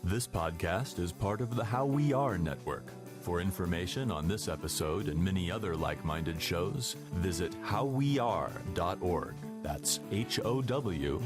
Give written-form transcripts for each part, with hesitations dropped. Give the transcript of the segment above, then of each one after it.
This podcast is part of the How We Are network. For information on this episode and many other like-minded shows, visit howweare.org. That's HOWWEARE.org.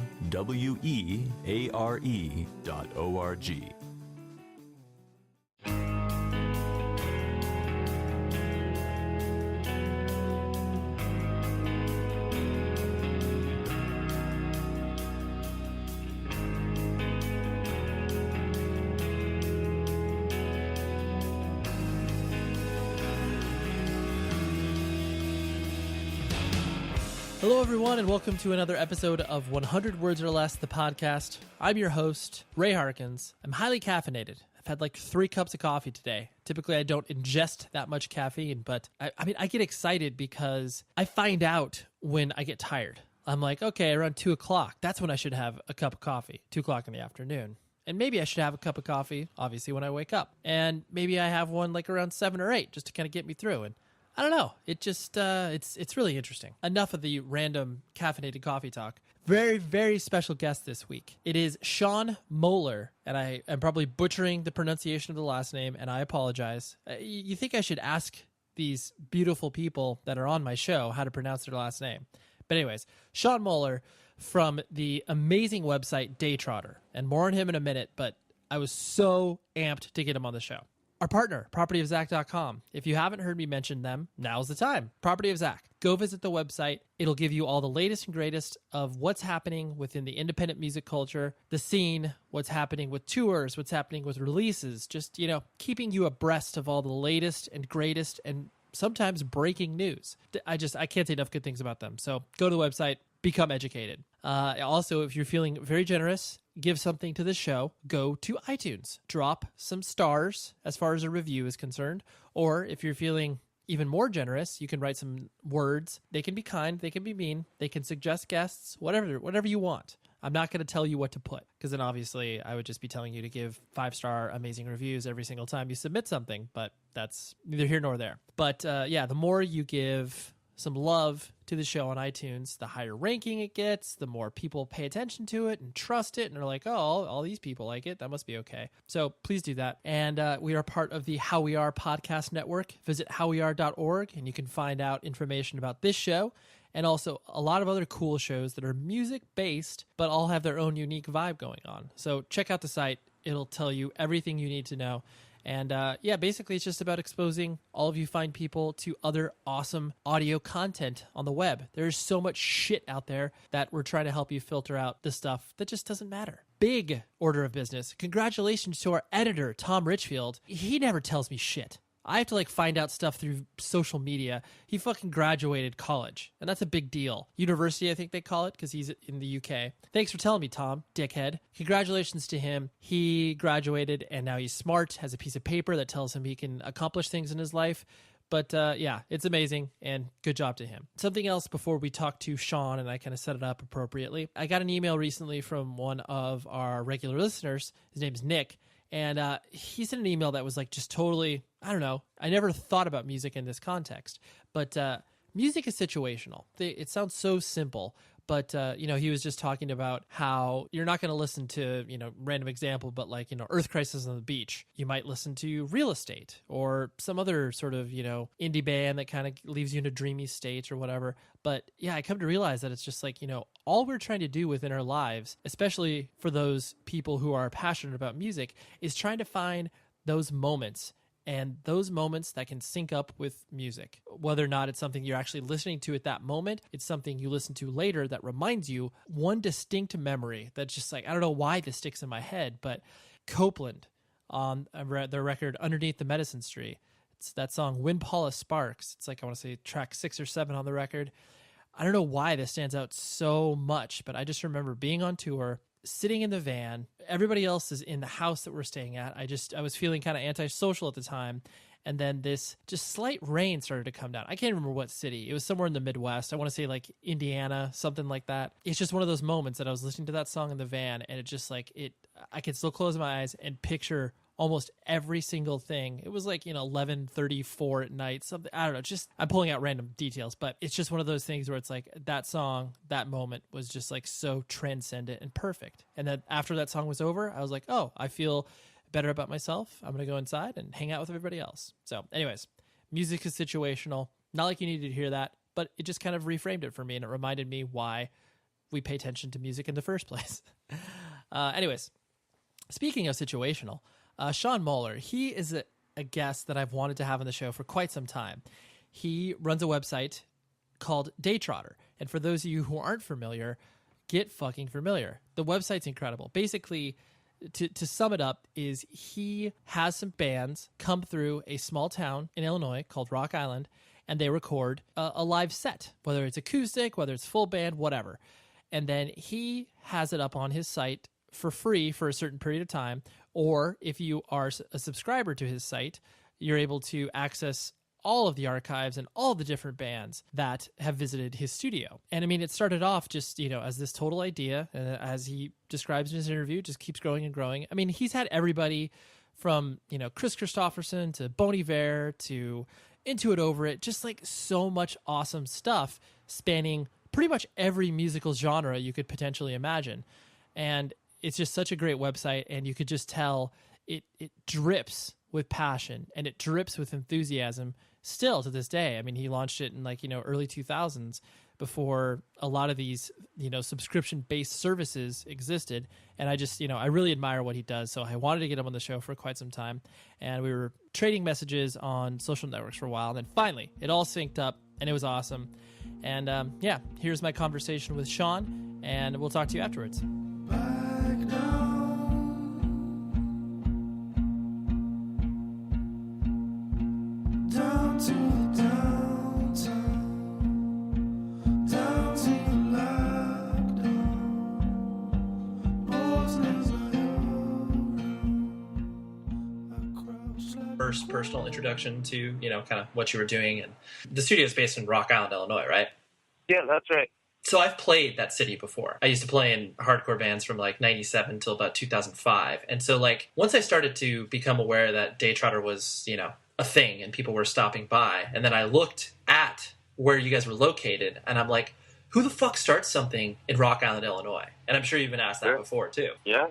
Hello, everyone, and welcome to another episode of 100 Words or Less, the podcast. I'm your host, Ray Harkins. I'm highly caffeinated. I've had like 3 cups of coffee today. Typically, I don't ingest that much caffeine, but I get excited because I find out when I get tired. I'm like, okay, around 2 o'clock, that's when I should have a cup of coffee, 2 o'clock in the afternoon. And maybe I should have a cup of coffee, obviously, when I wake up. And maybe I have one like around 7 or 8 just to kind of get me through. And I don't know. It just, it's really interesting. Enough of the random caffeinated coffee talk. Very, very special guest this week. It is Sean Moeller, and I am probably butchering the pronunciation of the last name, and I apologize. You think I should ask these beautiful people that are on my show how to pronounce their last name. But anyways, Sean Moeller from the amazing website Daytrotter, and more on him in a minute, but I was so amped to get him on the show. Our partner, propertyofzack.com. If you haven't heard me mention them, now's the time. Property of Zack. Go visit the website. It'll give you all the latest and greatest of what's happening within the independent music culture, the scene, what's happening with tours, what's happening with releases, just, keeping you abreast of all the latest and greatest and sometimes breaking news. I can't say enough good things about them. So go to the website, become educated. Also, if you're feeling very generous, give something to the show, go to iTunes, drop some stars as far as a review is concerned. Or if you're feeling even more generous, you can write some words. They can be kind, they can be mean, they can suggest guests, whatever you want. I'm not going to tell you what to put, because then obviously I would just be telling you to give 5-star amazing reviews every single time you submit something, but that's neither here nor there. But the more you give some love to the show on iTunes, the higher ranking it gets, the more people pay attention to it and trust it and are like, oh, all these people like it, that must be okay. So please do that. And we are part of the How We Are podcast network. Visit howweare.org and you can find out information about this show and also a lot of other cool shows that are music-based, but all have their own unique vibe going on. So check out the site. It'll tell you everything you need to know. And basically it's just about exposing all of you fine people to other awesome audio content on the web. There's so much shit out there that we're trying to help you filter out the stuff that just doesn't matter. Big order of business. Congratulations to our editor, Tom Richfield. He never tells me shit. I have to find out stuff through social media. He fucking graduated college, and that's a big deal. University, I think they call it, because he's in the UK. Thanks for telling me, Tom, dickhead. Congratulations to him. He graduated, and now he's smart, has a piece of paper that tells him he can accomplish things in his life. But it's amazing, and good job to him. Something else before we talk to Sean, and I kind of set it up appropriately. I got an email recently from one of our regular listeners. His name's Nick. And he sent an email that was just totally, I don't know. I never thought about music in this context, but music is situational. It sounds so simple, but he was just talking about how you're not going to listen to, random example, but Earth Crisis on the Beach. You might listen to Real Estate or some other sort of, indie band that kind of leaves you in a dreamy state or whatever. But yeah, I come to realize that it's just all we're trying to do within our lives, especially for those people who are passionate about music, is trying to find those moments and those moments that can sync up with music. Whether or not it's something you're actually listening to at that moment, it's something you listen to later that reminds you one distinct memory that's just I don't know why this sticks in my head, but Copeland on their record Underneath the Medicine Tree. It's that song When Paula Sparks. It's I want to say track 6 or 7 on the record. I don't know why this stands out so much, but I just remember being on tour, sitting in the van. Everybody else is in the house that we're staying at. I was feeling kind of antisocial at the time. And then this just slight rain started to come down. I can't remember what city. It was somewhere in the Midwest. I want to say Indiana, something like that. It's just one of those moments that I was listening to that song in the van and it just I could still close my eyes and picture almost every single thing. It was like, 11:34 at night, something, I don't know, just, I'm pulling out random details, but it's just one of those things where it's like that song, that moment was just like so transcendent and perfect. And then after that song was over, I was like, oh, I feel better about myself. I'm going to go inside and hang out with everybody else. So anyways, music is situational. Not like you needed to hear that, but it just kind of reframed it for me, and it reminded me why we pay attention to music in the first place. Anyways, speaking of situational, Sean Moeller, he is a guest that I've wanted to have on the show for quite some time. He runs a website called Daytrotter. And for those of you who aren't familiar, get fucking familiar. The website's incredible. Basically, to sum it up, is he has some bands come through a small town in Illinois called Rock Island, and they record a live set, whether it's acoustic, whether it's full band, whatever. And then he has it up on his site for free for a certain period of time. Or if you are a subscriber to his site, you're able to access all of the archives and all the different bands that have visited his studio. And I mean, it started off just, as this total idea, and as he describes in his interview, just keeps growing and growing. I mean, he's had everybody from, Chris Christopherson to Bon Iver to Into It Over It, just like so much awesome stuff spanning pretty much every musical genre you could potentially imagine. And it's just such a great website, and you could just tell it drips with passion and it drips with enthusiasm still to this day. I mean, he launched it in early 2000s before a lot of these, subscription-based services existed. And I just, I really admire what he does. So I wanted to get him on the show for quite some time. And we were trading messages on social networks for a while. And then finally, it all synced up, and it was awesome. And here's my conversation with Sean, and we'll talk to you afterwards. First personal introduction to, kind of what you were doing. And the studio is based in Rock Island, Illinois, right? Yeah, that's right. So I've played that city before. I used to play in hardcore bands from 97 till about 2005. And so once I started to become aware that Daytrotter was, a thing and people were stopping by, and then I looked at where you guys were located, and I'm like, who the fuck starts something in Rock Island, Illinois? And I'm sure you've been asked that before too. Yeah.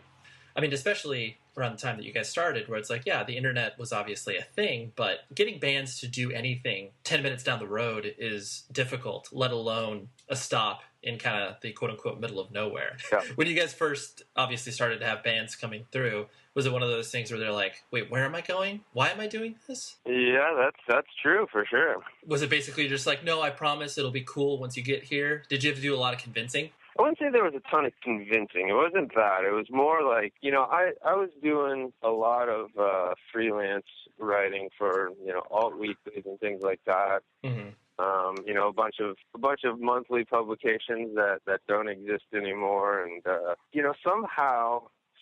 I mean, especially around the time that you guys started, where it's the internet was obviously a thing, but getting bands to do anything 10 minutes down the road is difficult, let alone a stop in kind of the quote-unquote middle of nowhere. Yeah. When you guys first obviously started to have bands coming through, was it one of those things where they're like, wait, where am I going? Why am I doing this? Yeah, that's true for sure. Was it basically just no, I promise it'll be cool once you get here? Did you have to do a lot of convincing? I wouldn't say there was a ton of convincing. It wasn't that. It was more I was doing a lot of freelance writing for, alt weeklies and things like that. Mm-hmm. A bunch of monthly publications that don't exist anymore. And,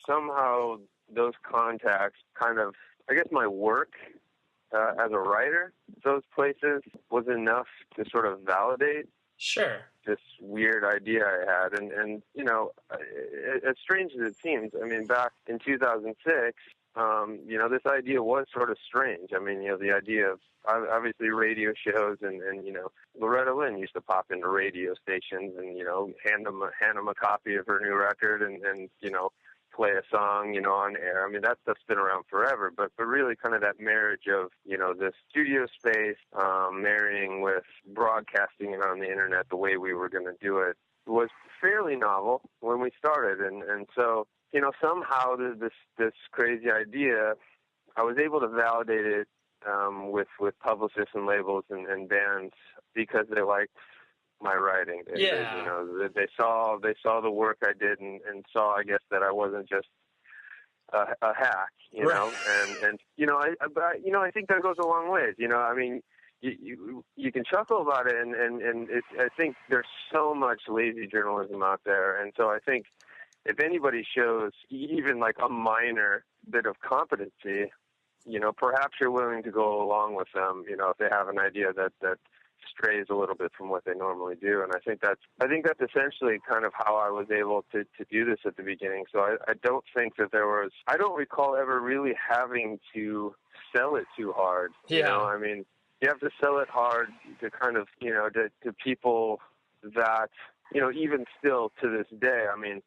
somehow those contacts kind of, I guess my work as a writer, those places was enough to sort of validate this weird idea I had. And as strange as it seems, I mean, back in 2006, this idea was sort of strange. I mean, the idea of obviously radio shows and Loretta Lynn used to pop into radio stations and, hand them a copy of her new record and play a song, on air. I mean, that stuff's been around forever, but really kind of that marriage of, this studio space, marrying with broadcasting it on the internet the way we were going to do it was fairly novel when we started. And so, somehow this crazy idea, I was able to validate it, with publicists and labels and bands because they liked my writing. They saw the work I did and saw, I guess, that I wasn't just a hack, right. and I think that goes a long ways. I mean, you can chuckle about it, and I think there's so much lazy journalism out there, and so I think if anybody shows even a minor bit of competency, perhaps you're willing to go along with them, if they have an idea that strays a little bit from what they normally do. And I think that's essentially kind of how I was able to do this at the beginning. So I don't think that I don't recall ever really having to sell it too hard. Yeah. You know, I mean, you have to sell it hard to kind of, you know, to people that, you know, even still to this day, I mean,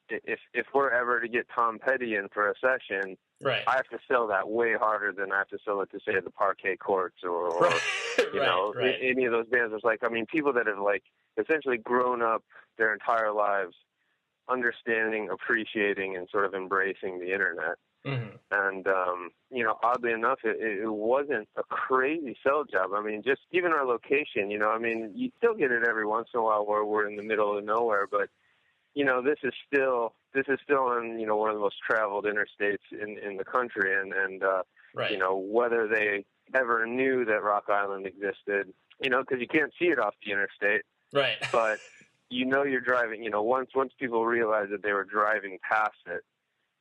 if we're ever to get Tom Petty in for a session, right, I have to sell that way harder than I have to sell it to, say, the Parquet Courts or right. you know, right. any of those bands. It's like, I mean, people that have, like, essentially grown up their entire lives understanding, appreciating, and sort of embracing the internet. Mm-hmm. And, you know, oddly enough, it wasn't a crazy sell job. I mean, just even our location, you know, I mean, you still get it every once in a while where we're in the middle of nowhere, but, you know, this is still on, you know, one of the most traveled interstates in the country. And right. You know, whether they ever knew that Rock Island existed, you know, because you can't see it off the interstate. Right. But, you know, you're driving, you know, once people realized that they were driving past it,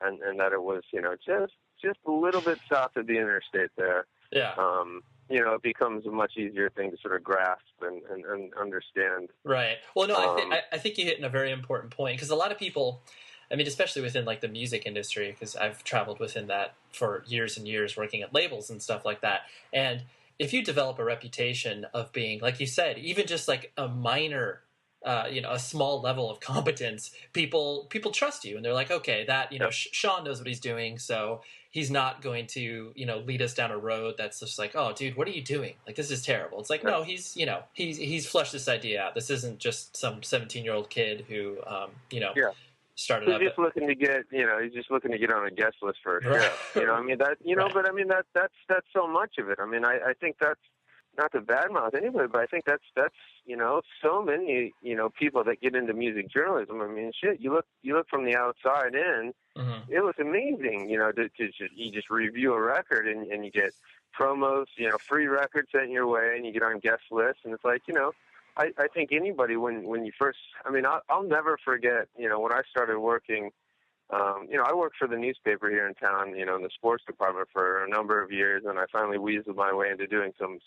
and that it was, you know, just a little bit south of the interstate there. Yeah. You know, it becomes a much easier thing to sort of grasp and understand. Right. Well, no, I think you hit in a very important point, because a lot of people, I mean, especially within like the music industry, because I've traveled within that for years and years working at labels and stuff like that. And if you develop a reputation of being, like you said, even just like a minor you know, a small level of competence, people trust you, and they're like, okay, that, you know, Sean knows what he's doing, so he's not going to, you know, lead us down a road that's just like, oh, dude, what are you doing? Like, this is terrible. It's like, no, he's, you know, he's fleshed this idea out. This isn't just some 17-year-old kid who, you know, started up. He's just looking to get, you know, he's just looking to get on a guest list for a show. You know, I mean, that, you know, right. But I mean, that's so much of it. I mean, I think that's not to badmouth anybody, but I think that's you know, so many, you know, people that get into music journalism. I mean, shit, you look from the outside in, mm-hmm. It was amazing, you know, you just review a record and you get promos, you know, free records sent your way, and you get on guest lists, and it's like, you know, I think anybody when you first, I mean, I'll never forget, you know, when I started working. You know, I worked for the newspaper here in town, you know, in the sports department for a number of years, and I finally weaseled my way into doing some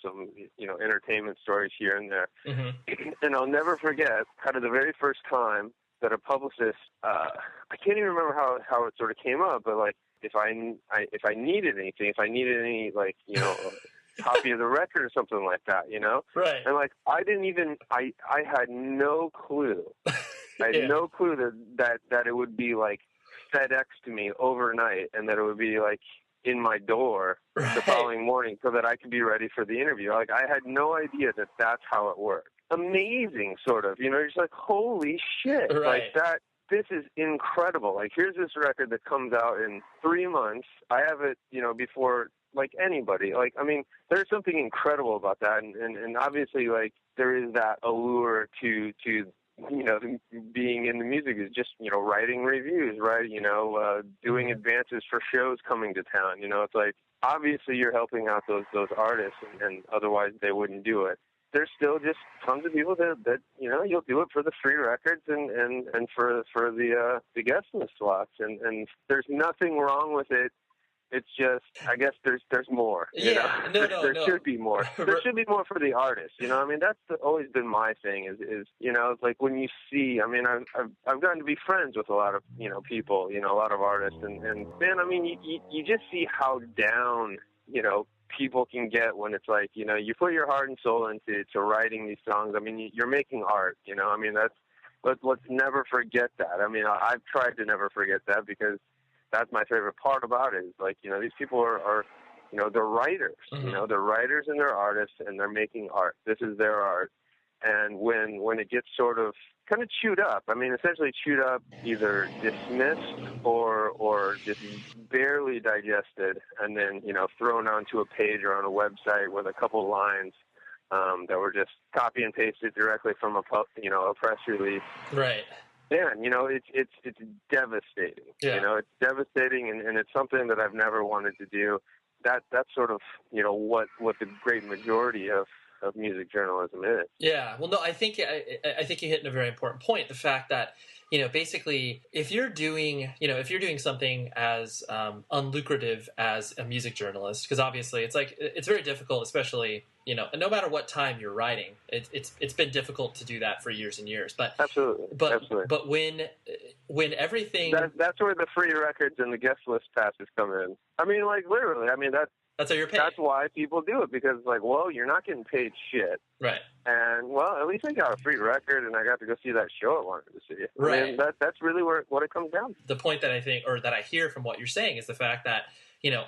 you know, entertainment stories here and there. Mm-hmm. And I'll never forget kind of the very first time that a publicist, I can't even remember how it sort of came up, but like if I needed anything, if I needed any, like, you know, a copy of the record or something like that, you know? Right. And like I had no clue. I had no clue that it would be like FedEx to me overnight, and that it would be like in my door the following morning so that I could be ready for the interview. Like, I had no idea that that's how it worked. Amazing, sort of, you know, you're just like, holy shit, like that. This is incredible. Like, here's this record that comes out in 3 months. I have it, you know, before like anybody. Like, I mean, there's something incredible about that, and obviously, like, there is that allure to you know, being in the music is just, you know, writing reviews, right? You know, doing advances for shows coming to town. You know, it's like, obviously you're helping out those artists, and otherwise they wouldn't do it. There's still just tons of people that you know, you'll do it for the free records and for the guest list slots, and there's nothing wrong with it. It's just, I guess there's more. You know? There should be more. There should be more for the artist. You know, I mean, that's always been my thing. Is you know, it's like when you see. I mean, I've gotten to be friends with a lot of, you know, people. You know, a lot of artists, and man, I mean, you just see how down, you know, people can get when it's like, you know, you put your heart and soul into writing these songs. I mean, you're making art. You know, I mean, let's never forget that. I mean, I've tried to never forget that, because that's my favorite part about it. Is like, you know, these people are you know, they're writers. Mm-hmm. You know, they're writers and they're artists, and they're making art. This is their art. And when it gets sort of kind of chewed up, I mean, essentially chewed up, either dismissed or just barely digested, and then, you know, thrown onto a page or on a website with a couple lines that were just copy and pasted directly from a press release. Right. Man, you know, it's devastating. Yeah. You know, it's devastating, and it's something that I've never wanted to do. That's sort of, you know, what the great majority of music journalism is. Yeah. Well, no, I think you hit a very important point. The fact that, you know, basically, if you're doing something as unlucrative as a music journalist, because obviously it's very difficult, especially and no matter what time you're writing, it's been difficult to do that for years and years. But absolutely. But when everything that's where the free records and the guest list passes come in. I mean, like literally. I mean that's how you're paid. That's why people do it, because like, well, you're not getting paid shit, right? And well, at least I got a free record, and I got to go see that show I wanted to see. Right. I mean, that's really what it comes down to. The point that I think, or that I hear from what you're saying, is the fact that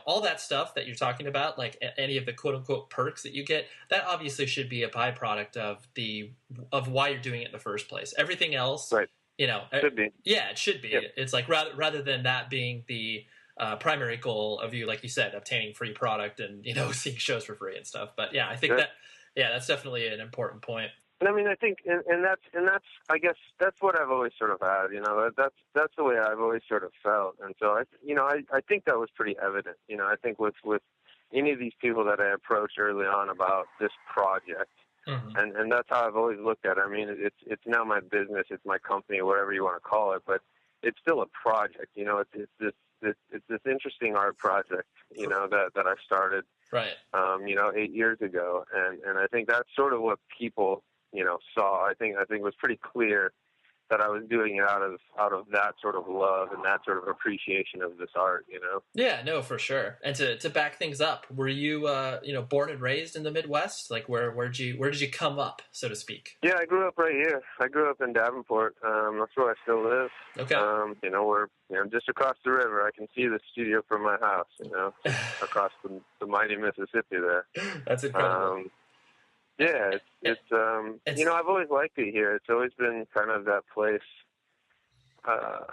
all that stuff that you're talking about, like any of the quote unquote perks that you get, that obviously should be a byproduct of why you're doing it in the first place. Everything else, right? Should be. Yeah, it should be. Yep. It's like rather than that being the primary goal of you, like you said, obtaining free product and seeing shows for free and stuff. But yeah, I think that's definitely an important point. And I mean, I think, and that's I guess that's what I've always sort of had. That's the way I've always sort of felt. And so I think that was pretty evident. I think with any of these people that I approached early on about this project. Mm-hmm. And that's how I've always looked at it. I mean, it's now my business, it's my company, whatever you want to call it, but it's still a project. It's this interesting art project, that I started, right. 8 years ago, and I think that's sort of what people, saw. I think it was pretty clear that I was doing it out of that sort of love and that sort of appreciation of this art, Yeah, no, for sure. And to back things up, were you born and raised in the Midwest? Like where did you come up, so to speak? Yeah, I grew up right here. I grew up in Davenport. That's where I still live. Okay. We're just across the river. I can see the studio from my house. Across the mighty Mississippi there. That's incredible. Yeah, it's I've always liked it here. It's always been kind of that place. I've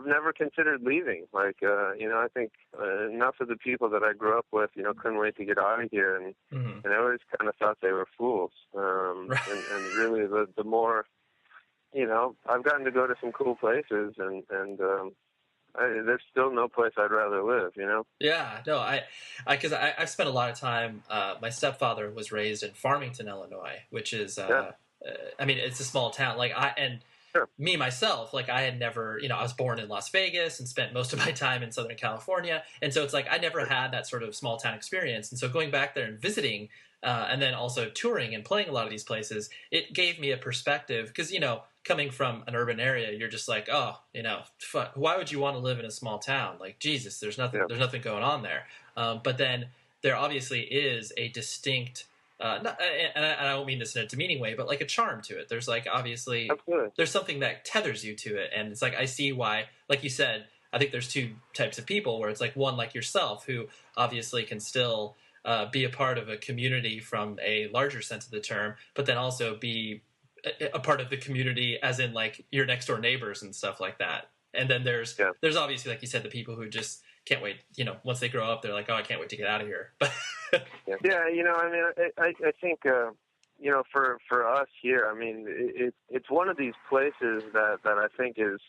never considered leaving. Like, I think enough of the people that I grew up with, couldn't wait to get out of here, and mm-hmm. and I always kind of thought they were fools. Right. and really, the more, I've gotten to go to some cool places, and there's still no place I'd rather live, Yeah, no, because I've spent a lot of time. My stepfather was raised in Farmington, Illinois, which is, it's a small town. Like Sure. Me myself, like I had never, I was born in Las Vegas and spent most of my time in Southern California, and so it's like I never had that sort of small town experience. And so going back there and visiting, and then also touring and playing a lot of these places, it gave me a perspective because coming from an urban area, you're just like, oh, fuck, why would you want to live in a small town? Like, Jesus, there's nothing going on there. But then there obviously is a distinct, and I don't mean this in a demeaning way, but like a charm to it. There's like, obviously, Absolutely. There's something that tethers you to it. And it's like, I see why, like you said, I think there's two types of people where it's like one like yourself who obviously can still be a part of a community from a larger sense of the term, but then also be a part of the community as in like your next door neighbors and stuff like that. And then there's obviously, like you said, the people who just can't wait, once they grow up, they're like, oh, I can't wait to get out of here. Yeah, I think, for us here, I mean, it's one of these places that I think is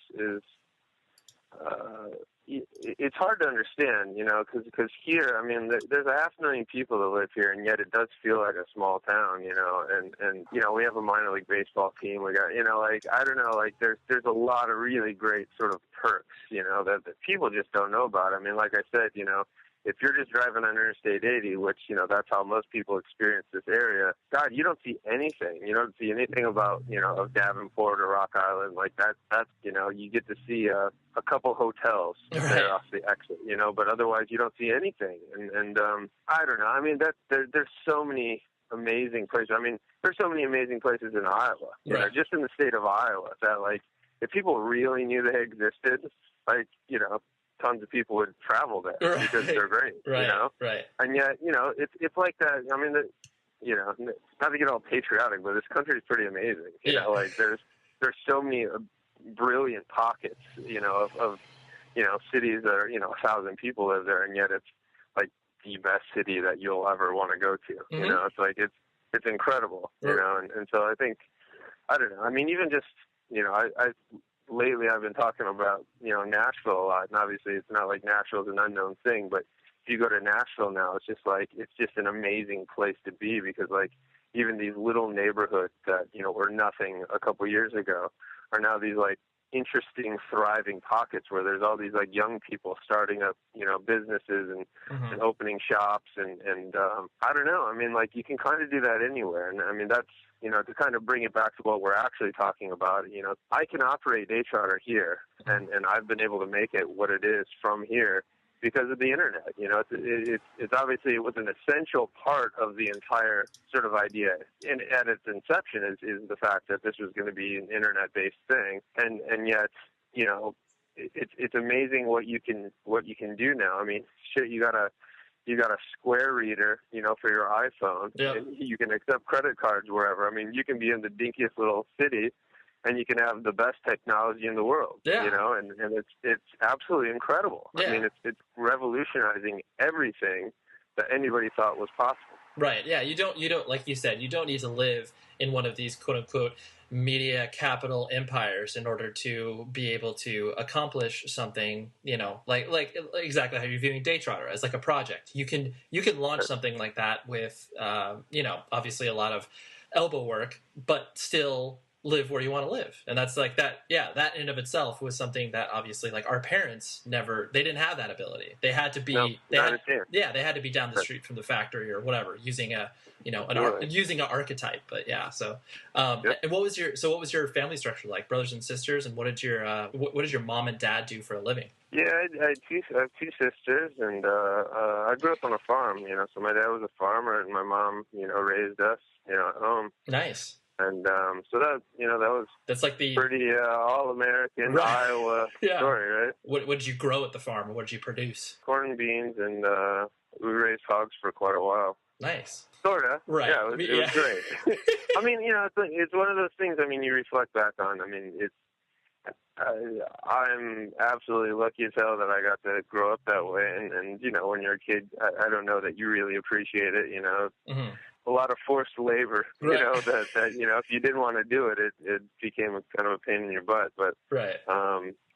it's hard to understand, because here, I mean, there's 500,000 people that live here, and yet it does feel like a small town, and we have a minor league baseball team. We got, I don't know, like there's a lot of really great sort of perks, that people just don't know about. I mean, like I said, if you're just driving on Interstate 80, which, that's how most people experience this area, God, you don't see anything. You don't see anything about, of Davenport or Rock Island. Like that's, you get to see a couple hotels there off the exit, but otherwise you don't see anything. And I don't know. I mean, there's so many amazing places. I mean, there's so many amazing places in Iowa, just in the state of Iowa that, like, if people really knew they existed, like, tons of people would travel there because they're great, Right. And yet, it's like that. I mean, not to get all patriotic, but this country is pretty amazing. Like there's so many brilliant pockets, of cities that are, 1,000 people live there, and yet it's like the best city that you'll ever want to go to. Mm-hmm. It's like it's incredible, and so I think, I don't know. I mean, even just, lately I've been talking about, Nashville a lot, and obviously it's not like Nashville's an unknown thing, but if you go to Nashville now, it's just an amazing place to be, because like even these little neighborhoods that, were nothing a couple years ago are now these like interesting, thriving pockets where there's all these like young people starting up, businesses and opening shops and I don't know. I mean, like you can kind of do that anywhere. And I mean, that's, to kind of bring it back to what we're actually talking about, I can operate Daytrotter here and I've been able to make it what it is from here because of the internet. It's obviously, it was an essential part of the entire sort of idea. And at its inception is the fact that this was going to be an internet-based thing. And yet, it's amazing what you can do now. I mean, shit, you got a Square reader, for your iPhone. Yep. And you can accept credit cards wherever. I mean, you can be in the dinkiest little city and you can have the best technology in the world, and it's absolutely incredible. Yeah. I mean, it's revolutionizing everything that anybody thought was possible. Right. Yeah. You don't, like you said, you don't need to live in one of these quote unquote media capital empires in order to be able to accomplish something, like exactly how you're viewing Daytrotter as like a project. You can launch something like that with, obviously a lot of elbow work, but still live where you want to live. And that's like that. Yeah. That in and of itself was something that obviously like our parents they didn't have that ability. They had to be, they had to be down the street from the factory or whatever, using using an archetype. But yeah. So, and what was your family structure like? Brothers and sisters? And what did your mom and dad do for a living? Yeah, I have two sisters, and I grew up on a farm, so my dad was a farmer, and my mom, raised us, at home. Nice. And so that's like the pretty all-American Iowa story, right? What did you grow at the farm? What did you produce? Corn, beans, and we raised hogs for quite a while. Nice. Sorta. Right. Yeah, it was great. I mean, it's one of those things, I mean, you reflect back on. I mean, I'm absolutely lucky as hell that I got to grow up that way. And when you're a kid, I don't know that you really appreciate it, Mm-hmm. A lot of forced labor, right. that if you didn't want to do it, it became kind of a pain in your butt. But right.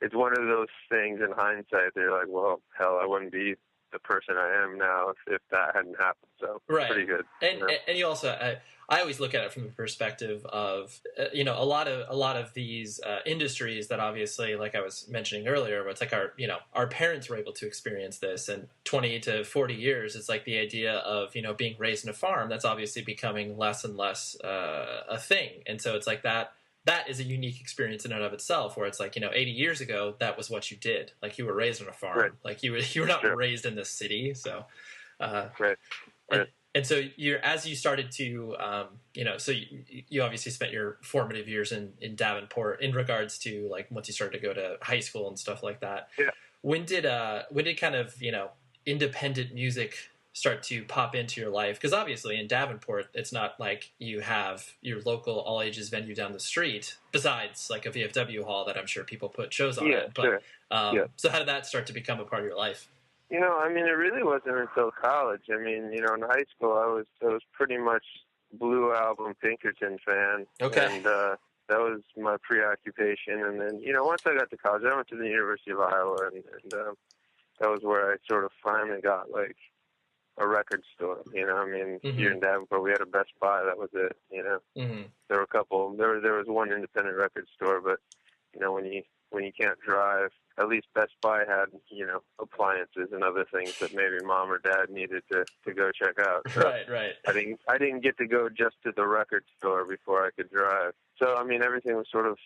It's one of those things in hindsight. They're like, well, hell, I wouldn't be the person I am now if that hadn't happened. So right. Pretty good. And you also, I always look at it from the perspective of, a lot of these industries that obviously, like I was mentioning earlier, where it's like our parents were able to experience this, and 20 to 40 years, it's like the idea of, being raised in a farm, that's obviously becoming less and less a thing. And so it's like that is a unique experience in and of itself, where it's like, 80 years ago, that was what you did. Like you were raised on a farm, right. Like you were not raised in the city. So, right. And so as you started to, so you obviously spent your formative years in Davenport in regards to like once you started to go to high school and stuff like that. Yeah. When did kind of, independent music start to pop into your life? Because obviously in Davenport, it's not like you have your local all ages venue down the street, besides like a VFW hall that I'm sure people put shows on it. But, So how did that start to become a part of your life? I mean, it really wasn't until college. I mean, in high school, I was pretty much Blue Album Pinkerton fan. Okay. And that was my preoccupation. And then, once I got to college, I went to the University of Iowa, and that was where I sort of finally got, like, a record store. I mean, mm-hmm. Here in Davenport, we had a Best Buy. That was it, Mm-hmm. There were a couple. There was one independent record store, but, when you can't drive, at least Best Buy had, appliances and other things that maybe mom or dad needed to go check out. So right. I didn't get to go just to the record store before I could drive. So, I mean, everything was sort of,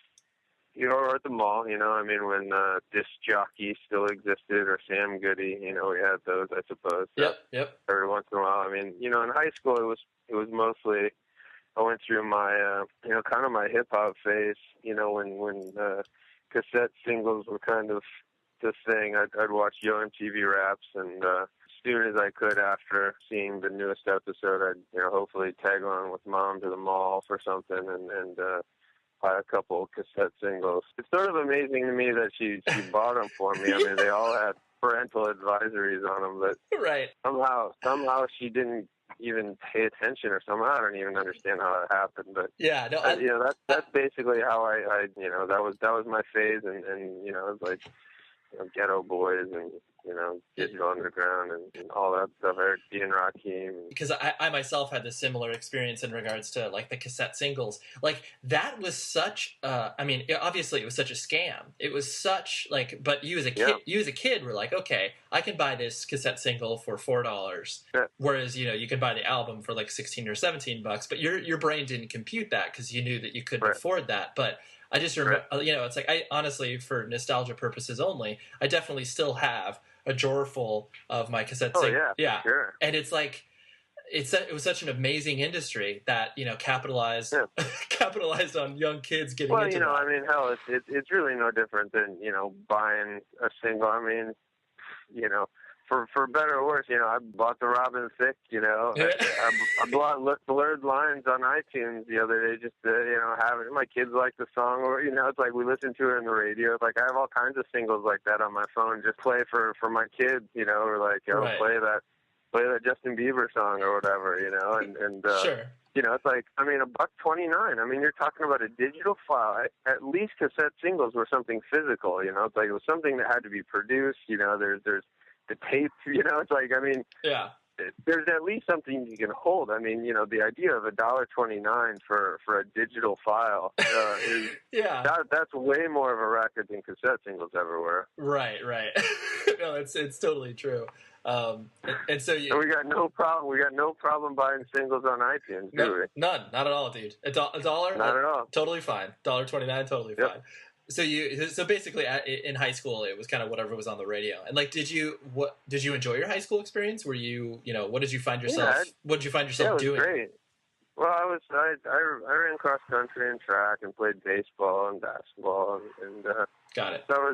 or at the mall, I mean, when Disc Jockey still existed, or Sam Goody, we had those, I suppose. So Yep. Every once in a while. I mean, in high school, it was mostly, I went through my, kind of my hip-hop phase, when cassette singles were kind of the thing. I'd watch Yo MTV Raps, and as soon as I could after seeing the newest episode, I'd hopefully tag on with mom to the mall for something and buy a couple cassette singles. It's sort of amazing to me that she bought them for me. I mean, they all had parental advisories on them, but right. somehow she didn't even pay attention, or somehow I don't even understand how that happened. But yeah, no, that's basically how I that was my phase, and it was like Ghetto Boys and, Digital Underground and all that stuff, Eric B. and Rakim. Because I myself had this similar experience in regards to like the cassette singles. Like that was such, obviously it was such a scam. It was such like, but you as a kid were like, okay, I can buy this cassette single for $4. Yeah. Whereas, you can buy the album for like 16 or $17, but your brain didn't compute that because you knew that you couldn't afford that. But I just remember, it's like, I honestly, for nostalgia purposes only, I definitely still have a drawer full of my cassette singles. Yeah. Sure. And it's like, it was such an amazing industry that, capitalized on young kids getting into that. I mean, hell, it's really no different than, buying a single. I mean, for better or worse, I bought the Robin Thicke, I bought Blurred Lines on iTunes the other day just to, have it. My kids like the song, or, it's like we listen to it on the radio. It's like I have all kinds of singles like that on my phone, just play for my kids, or like, play that Justin Bieber song or whatever, and sure. It's like, I mean, $1.29. I mean, you're talking about a digital file. At least cassette singles were something physical, it's like it was something that had to be produced, there's the tape, it's like, I mean, there's at least something you can hold. I mean, the idea of $1.29 for a digital file is that's way more of a racket than cassette singles ever were. Right. No, it's totally true. And so we got no problem. We got no problem buying singles on iTunes, do we? None, not at all, dude. A dollar, not at all. Totally fine. $1.29, totally fine. So basically in high school it was kind of whatever was on the radio. And like, did you enjoy your high school experience? Were you, what did you find yourself doing? Great. Well, I ran cross country and track and played baseball and basketball and got it. So I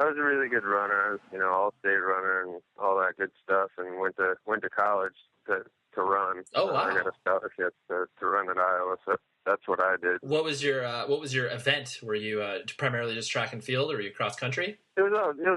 was a really good runner. I was, all-state runner and all that good stuff, and went to college to run. Oh, wow. I got a scholarship to run at Iowa, so that's what I did. What was your event? Were you primarily just track and field, or were you cross country? It was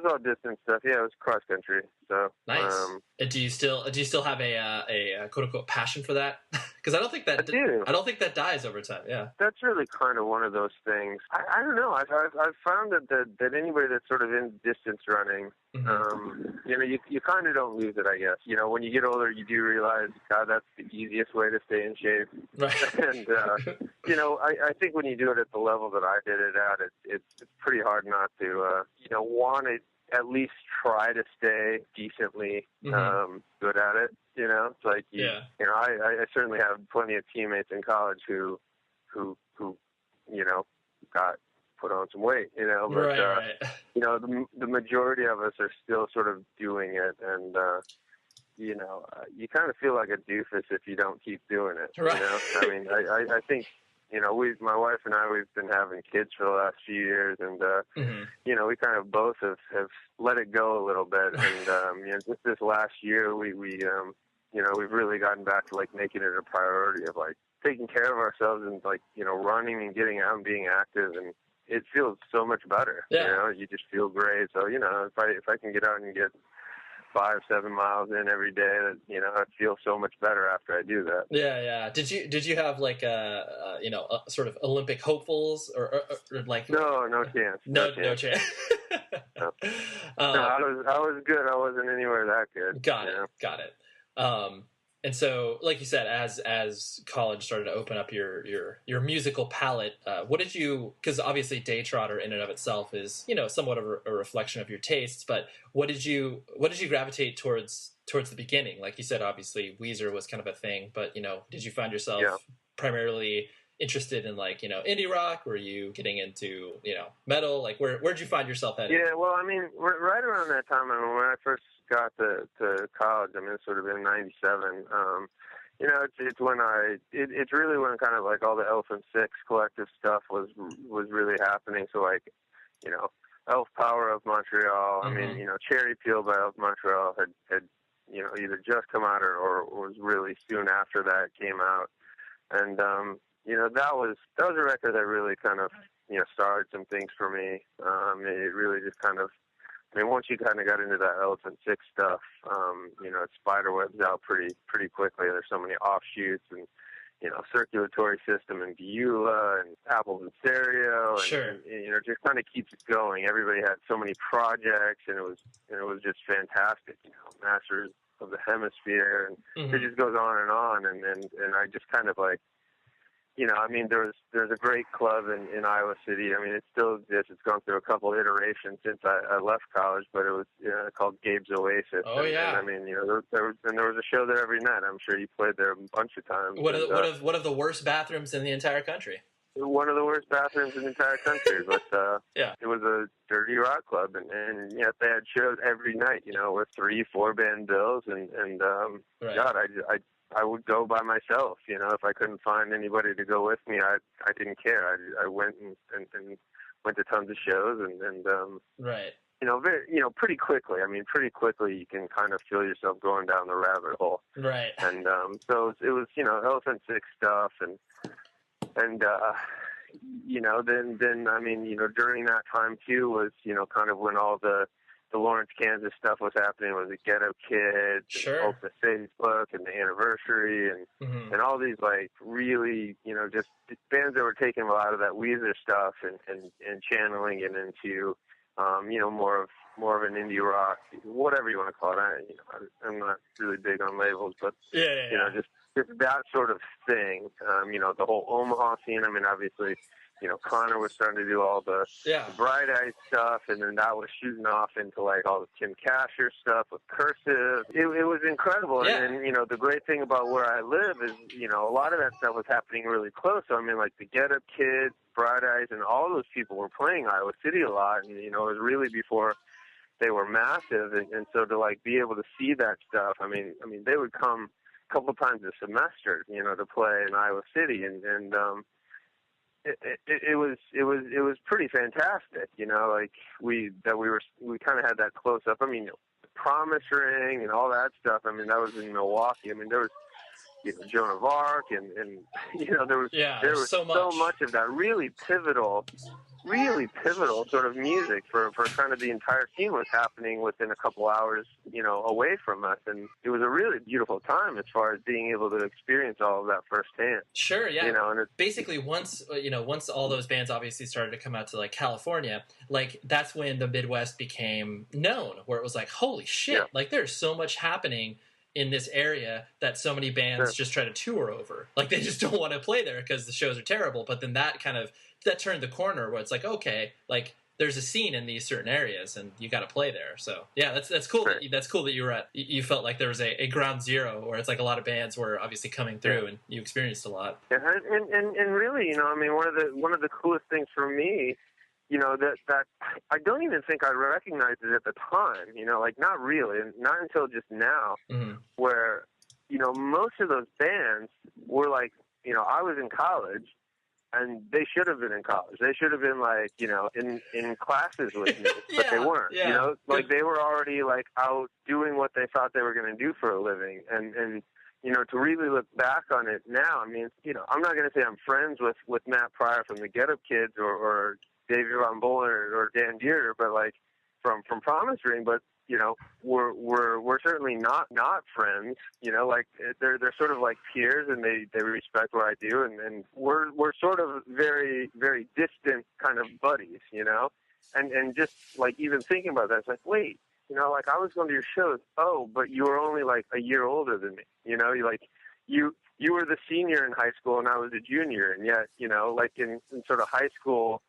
all distance stuff. Yeah, it was cross country. So nice. And do you still have a quote unquote passion for that? Because I don't think that dies over time. Yeah, that's really kind of one of those things. I don't know. I've found that anybody that's sort of in distance running, you kind of don't lose it. I guess when you get older, you do realize, God, that's the easiest way to stay in shape. Right. And I think when you do it at the level that I did it at, it's pretty hard not to want to at least try to stay decently good at it. It's like I certainly have plenty of teammates in college who got put on some weight, but the majority of us are still sort of doing it, and you kind of feel like a doofus if you don't keep doing it. Right. I mean, I think my wife and I, we've been having kids for the last few years, and we kind of both have let it go a little bit, and just this last year we've really gotten back to like making it a priority of like taking care of ourselves and like running and getting out and being active, and it feels so much better. You just feel great. So if I can get out and get 5-7 miles in every day, I feel so much better after I do that. Yeah. Did you have like a sort of Olympic hopefuls or like? No chance. No chance. No. I was good. I wasn't anywhere that good. Got it. And so, like you said, as college started to open up your musical palette, what did you? Because obviously, Daytrotter in and of itself is somewhat of a reflection of your tastes. But what did you gravitate towards the beginning? Like you said, obviously, Weezer was kind of a thing. But did you find yourself primarily interested in like indie rock? Were you getting into metal? Like where'd you find yourself at? Yeah, well, I mean, right around that time, I mean, when I first got to college, I mean, sort of in '97. It's when it's really when kind of like all the Elephant Six collective stuff was really happening. So like, Elf Power of Montreal. I mean, Cherry Peel by Elf Montreal had either just come out or was really soon after that came out, and that was a record that really kind of started some things for me. It really just kind of, I mean, once you kind of got into that Elephant Six stuff, it spiderwebs out pretty quickly. There's so many offshoots, and circulatory system and Beulah and Apples and Stereo, and just kind of keeps it going. Everybody had so many projects, and it was just fantastic. Masters of the Hemisphere, and it just goes on, and I just kind of like. There's a great club in Iowa City. I mean, it still exists. It's gone through a couple of iterations since I left college, but it was called Gabe's Oasis. Oh, yeah. And, there was a show there every night. I'm sure you played there a bunch of times. One of the worst bathrooms in the entire country. One of the worst bathrooms in the entire country, but it was a dirty rock club, and they had shows every night. With 3-4 band bills, and right. God, I would go by myself, if I couldn't find anybody to go with me, I didn't care. I went and went to tons of shows and right. Pretty quickly. I mean, pretty quickly you can kind of feel yourself going down the rabbit hole. Right. And so it was, Elephant Six stuff and then I mean, during that time too was, kind of when all the Lawrence, Kansas stuff was happening with the Ghetto Kids, sure. and Open Facebook, and the Anniversary, and all these like really, just bands that were taking a lot of that Weezer stuff and channeling it into, more of an indie rock, whatever you want to call it. I'm not really big on labels, but just that sort of thing. The whole Omaha scene. I mean, obviously. Connor was starting to do all the Bright Eyes stuff, and then that was shooting off into like all the Tim Kasher stuff with Cursive. It was incredible, and the great thing about where I live is, a lot of that stuff was happening really close. So, I mean, like the Get Up Kids, Bright Eyes, and all those people were playing Iowa City a lot, and it was really before they were massive, and so to like be able to see that stuff. I mean, they would come a couple of times a semester, to play in Iowa City, and It was pretty fantastic, like we kind of had that close up. I mean, the Promise Ring and all that stuff. I mean, that was in Milwaukee. I mean, there was Joan of Arc and there was so much of that really pivotal sort of music for kind of the entire scene was happening within a couple hours, away from us. And it was a really beautiful time as far as being able to experience all of that firsthand. Sure. Yeah. And it's basically once all those bands obviously started to come out to like California, like that's when the Midwest became known, where it was like, holy shit, like there's so much happening in this area that so many bands just try to tour over. Like they just don't want to play there because the shows are terrible. But then that turned the corner where it's like, okay, like there's a scene in these certain areas and you got to play there. So yeah, that's cool. Right. That's cool that you felt like there was a ground zero where it's like a lot of bands were obviously coming through and you experienced a lot. Yeah, and really, I mean, one of the coolest things for me, that I don't even think I recognized it at the time, like not really, not until just now, where, most of those bands were like, I was in college and they should have been in college. They should have been like, in classes with me, but they weren't, like they were already like out doing what they thought they were going to do for a living. And, to really look back on it now, I mean, I'm not going to say I'm friends with Matt Pryor from the Get Up Kids or David Von Moeller or Dan Dierter, but like from Promise Ring, but we're certainly not friends. Like they're sort of like peers, and they respect what I do, and we're sort of very very distant kind of buddies, and just like even thinking about that, it's like wait, like I was going to your shows, but you were only like a year older than me, you were the senior in high school and I was a junior, and yet like in sort of high school.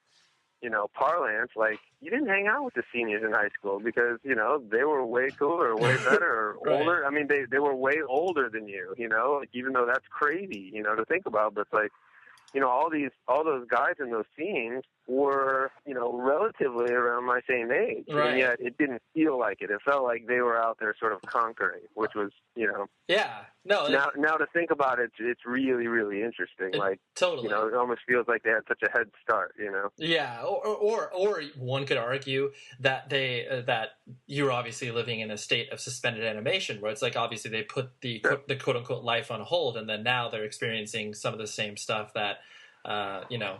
Parlance, like you didn't hang out with the seniors in high school because, they were way cooler, or way better, or right. older. I mean, they were way older than you, like, even though that's crazy, to think about, but it's like, all those guys in those scenes were, relatively around my same age. Right. And yet it didn't feel like it. It felt like they were out there sort of conquering, which was, Yeah. No. Now to think about it, it's really, really interesting. Like, totally. It almost feels like they had such a head start, Yeah. Or one could argue that that you're obviously living in a state of suspended animation where it's like, obviously they put the quote unquote life on hold. And then now they're experiencing some of the same stuff that,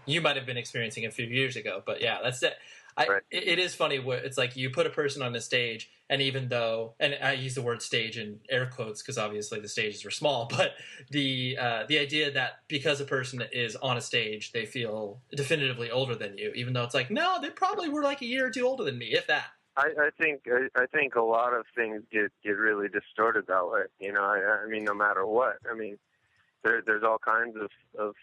you might have been experiencing a few years ago. But yeah, that's it. Right. It is funny. It's like you put a person on a stage, and even though, and I use the word stage in air quotes because obviously the stages were small, but the idea that because a person is on a stage, they feel definitively older than you, even though it's like, no, they probably were like a year or two older than me, if that. I think a lot of things get really distorted that way. You know, I mean, no matter what. I mean, there's all kinds of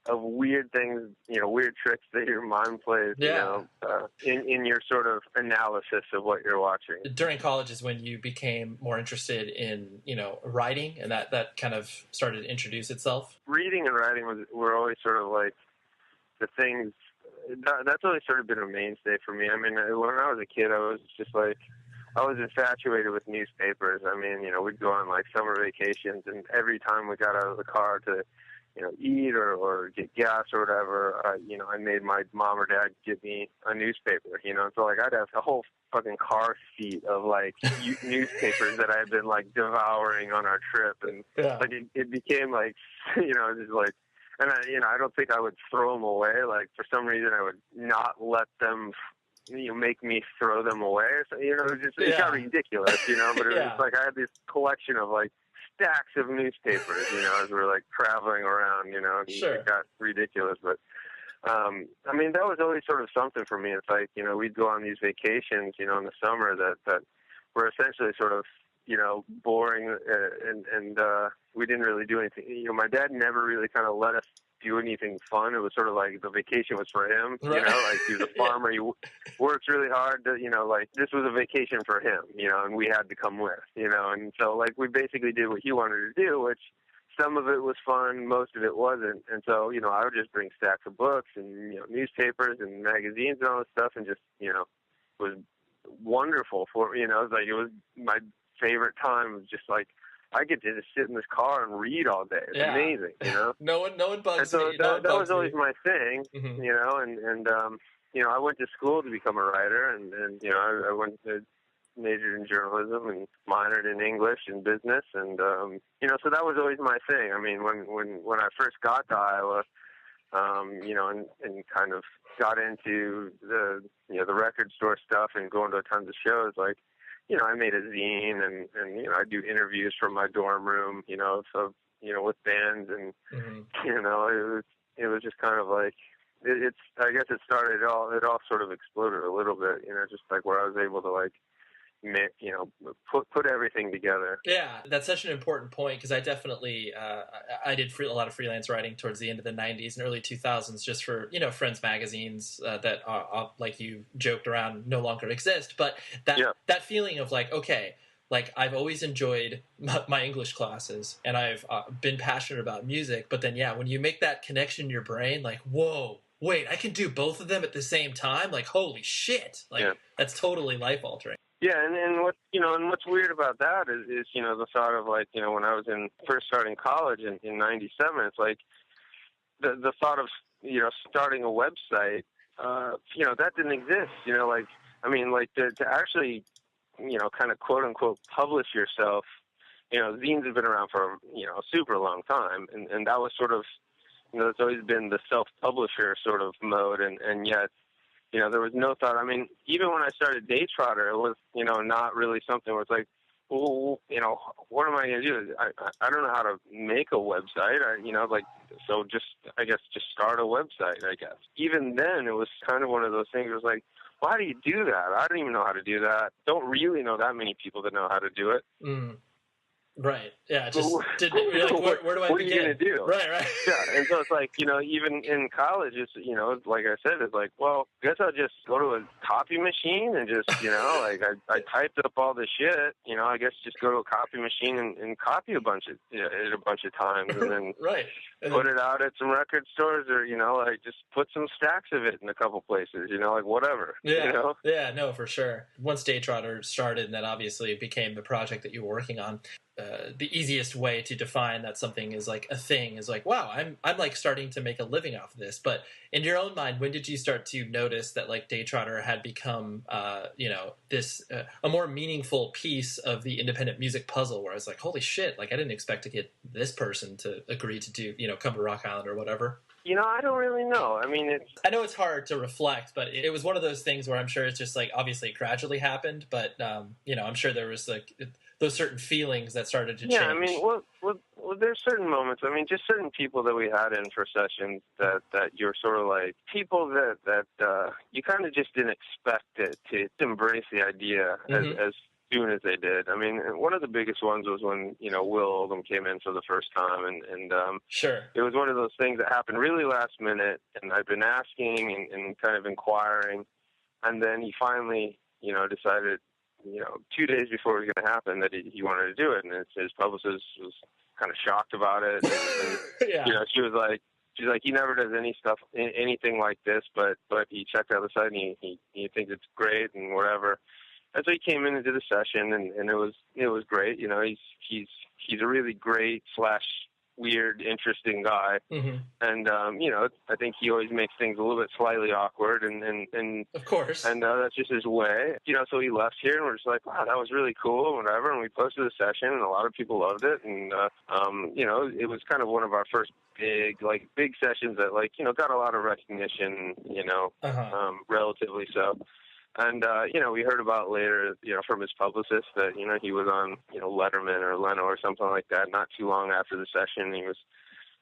weird things, you know, weird tricks that your mind plays, Yeah. you know, in your sort of analysis of what you're watching. During college is when you became more interested in, you know, writing, and that kind of started to introduce itself. Reading and writing were always sort of like the things. That's always sort of been a mainstay for me. I mean, when I was a kid, I was just like, I was infatuated with newspapers. I mean, you know, we'd go on like summer vacations, and every time we got out of the car to, you know, eat or get gas or whatever, you know, I made my mom or dad give me a newspaper, you know. So, like, I'd have a whole fucking car seat of, like, newspapers that I had been, like, devouring on our trip. And, like, it became, like, you know, just, like, and, I don't think I would throw them away. Like, for some reason, I would not let them, you know, make me throw them away. So, you know, it got ridiculous, you know. But it was like I had this collection of, like, stacks of newspapers, you know, as we're like traveling around, you know, it got ridiculous. But, I mean, that was always sort of something for me. It's like, you know, we'd go on these vacations, you know, in the summer that were essentially sort of, you know, boring, and we didn't really do anything. You know, my dad never really kind of let us do anything fun. It was sort of like the vacation was for him, you know, like he was a farmer. He works really hard to, you know, like this was a vacation for him, you know, and we had to come with, you know, and so like we basically did what he wanted to do, which some of it was fun, most of it wasn't. And so, you know, I would just bring stacks of books and, you know, newspapers and magazines and all this stuff, and just, you know, it was wonderful for, you know, it was my favorite time. It was just like, I get to just sit in this car and read all day. It's amazing, you know. No one bugs and so me. That was always my thing, you know. And you know, I went to school to become a writer, and you know, I went to majored in journalism and minored in English and business, and you know, so that was always my thing. I mean, when I first got to Iowa, you know, and kind of got into the, you know, the record store stuff and going to tons of shows, like, you know, I made a zine, and you know, I do interviews from my dorm room, you know, so, you know, with bands, and you know, it was just kind of like I guess it all sort of exploded a little bit, you know, just like where I was able to like you know, put everything together. Yeah, that's such an important point, because I definitely I did a lot of freelance writing towards the end of the 90s and early 2000s, just for, you know, friends magazines that like you joked around no longer exist. But that feeling of like, okay, like I've always enjoyed my English classes, and I've been passionate about music, but then when you make that connection in your brain, like, whoa, wait, I can do both of them at the same time, like, holy shit, like that's totally life altering. Yeah, and what, you know, and what's weird about that is, you know, the thought of like, you know, when I was first starting college in '97, it's like the thought of, you know, starting a website, you know, that didn't exist. You know, like, I mean, like to actually, you know, kind of quote unquote publish yourself. You know, zines have been around for, you know, a super long time, and that was sort of, you know, it's always been the self-publisher sort of mode, and yet, you know, there was no thought. I mean, even when I started Daytrotter, it was, you know, not really something where it's like, well, you know, what am I going to do? I don't know how to make a website. You know, like, so just start a website, I guess. Even then, it was kind of one of those things. It was like, well, how do you do that? I don't even know how to do that. Don't really know that many people that know how to do it. Right. Yeah. Just you're like, where do I begin? What are you going to do? Right. Yeah. And so it's like, you know, even in college, it's, you know, like I said, it's like, well, I guess I'll just go to a copy machine and just, you know, like I typed up all the shit, you know, I guess just go to a copy machine and copy a bunch of times, and then put it out at some record stores, or, you know, like just put some stacks of it in a couple places, you know, like whatever. Yeah. You know? Yeah. No, for sure. Once Daytrotter started, and that obviously became the project that you were working on, the easiest way to define that something is like a thing is like, wow, I'm like starting to make a living off of this. But in your own mind, when did you start to notice that like Daytrotter had become, you know, this a more meaningful piece of the independent music puzzle, where I was like, holy shit, like I didn't expect to get this person to agree to do, you know, come to Rock Island or whatever? I don't really know. I mean, I know it's hard to reflect, but it was one of those things where I'm sure it's just like, obviously it gradually happened, but, I'm sure there was like those certain feelings that started to change. Yeah, I mean, well, there's certain moments. I mean, just certain people that we had in for sessions that you're sort of like people that you kind of just didn't expect it to embrace the idea as soon as they did. I mean, one of the biggest ones was when, Will Oldham came in for the first time, and sure, it was one of those things that happened really last minute, and I've been asking and kind of inquiring, and then he finally, decided, 2 days before it was going to happen that he wanted to do it, and his publicist was kind of shocked about it, and yeah. she's like, he never does anything like this, but he checked out the site and he thinks it's great and whatever. And so he came in and did a session, and it was great. He's a really great / weird, interesting guy, and I think he always makes things a little bit slightly awkward, and of course, and that's just his way. So he left here, and we're just like, wow, that was really cool, and whatever. And we posted the session, and a lot of people loved it, and it was kind of one of our first big sessions that got a lot of recognition, relatively so. And, we heard about later, from his publicist that, he was on, Letterman or Leno or something like that not too long after the session. He was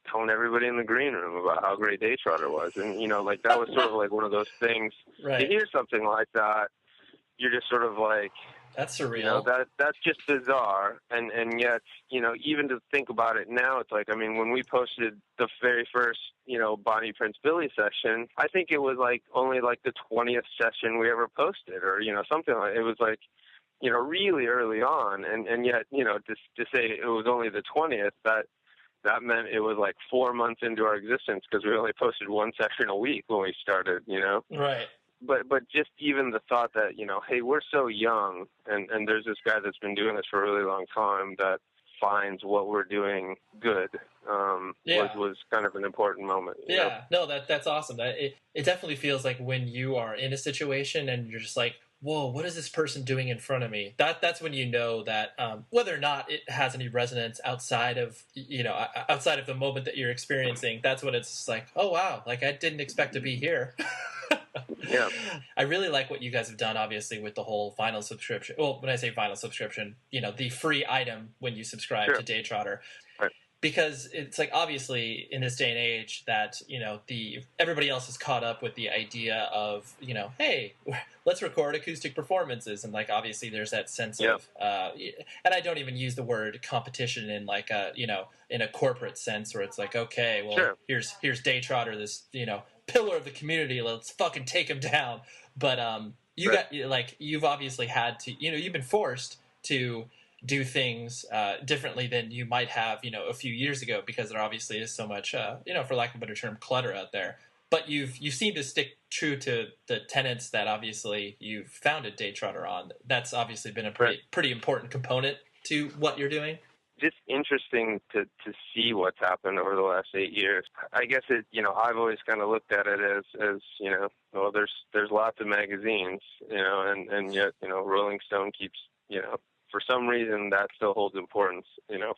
telling everybody in the green room about how great Daytrotter was. And, that was sort of like one of those things. Right. To hear something like that, you're just sort of like, that's surreal. That's just bizarre. And yet, even to think about it now, it's like, I mean, when we posted the very first, Bonnie Prince Billy session, I think it was only the 20th session we ever posted, or, something like it was really early on. And yet, to say it was only the 20th, that meant it was 4 months into our existence, because we only posted one session a week when we started, Right. But just even the thought that, hey, we're so young, and there's this guy that's been doing this for a really long time that finds what we're doing good, was kind of an important moment. Yeah, no, that's awesome. It definitely feels like when you are in a situation and you're just like, whoa, what is this person doing in front of me? That's when you know that whether or not it has any resonance outside of the moment that you're experiencing, that's when it's like, oh wow, I didn't expect to be here. Yeah. I really like what you guys have done, obviously, with the whole vinyl subscription. Well, when I say vinyl subscription, the free item when you subscribe to Daytrotter. Right. Because it's obviously in this day and age that, everybody else is caught up with the idea of, hey, let's record acoustic performances. And obviously there's that sense of, and I don't even use the word competition in in a corporate sense where it's okay, well, here's Daytrotter, this, pillar of the community, let's fucking take him down. But you've obviously had to, you've been forced to do things differently than you might have, a few years ago, because there obviously is so much, for lack of a better term, clutter out there. But you seem to stick true to the tenets that obviously you've founded Daytrotter on. That's obviously been a pretty important component to what you're doing. Just interesting to see what's happened over the last 8 years. I guess I've always kind of looked at it as well, there's lots of magazines, and yet, Rolling Stone keeps, for some reason that still holds importance,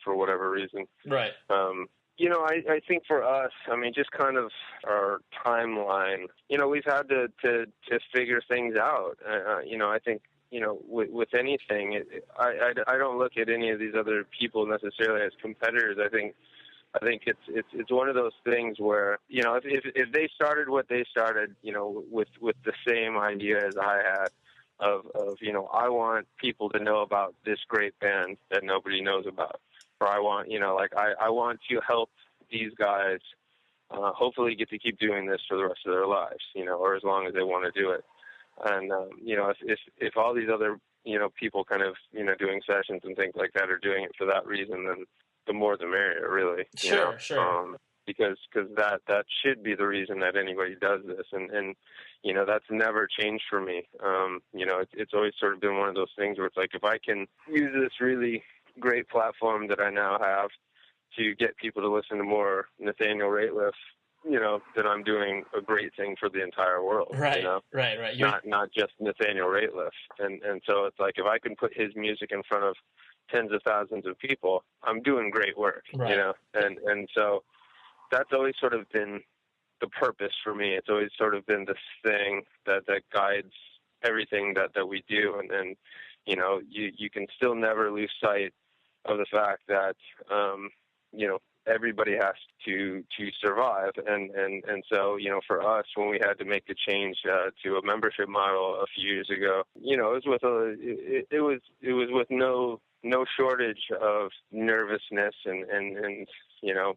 for whatever reason. Right. I think for us, I mean, just kind of our timeline, we've had to figure things out. I think, with anything, I don't look at any of these other people necessarily as competitors. I think it's one of those things where, if they started what they started, with the same idea as I had of I want people to know about this great band that nobody knows about, or I want, I want to help these guys hopefully get to keep doing this for the rest of their lives, or as long as they want to do it. And, if all these other, people kind of, doing sessions and things like that are doing it for that reason, then the more the merrier, really. Sure. Because that should be the reason that anybody does this. And that's never changed for me. It's always sort of been one of those things where it's if I can use this really great platform that I now have to get people to listen to more Nathaniel Rateliff, then I'm doing a great thing for the entire world. Right, right. Not just Nathaniel Rateliff. And so it's if I can put his music in front of tens of thousands of people, I'm doing great work, right. And so that's always sort of been the purpose for me. It's always sort of been this thing that guides everything that we do. And you know, you can still never lose sight of the fact that, you know, everybody has to survive. And so, you know, for us, when we had to make the change to a membership model a few years ago, you know, it was with no shortage of nervousness and you know,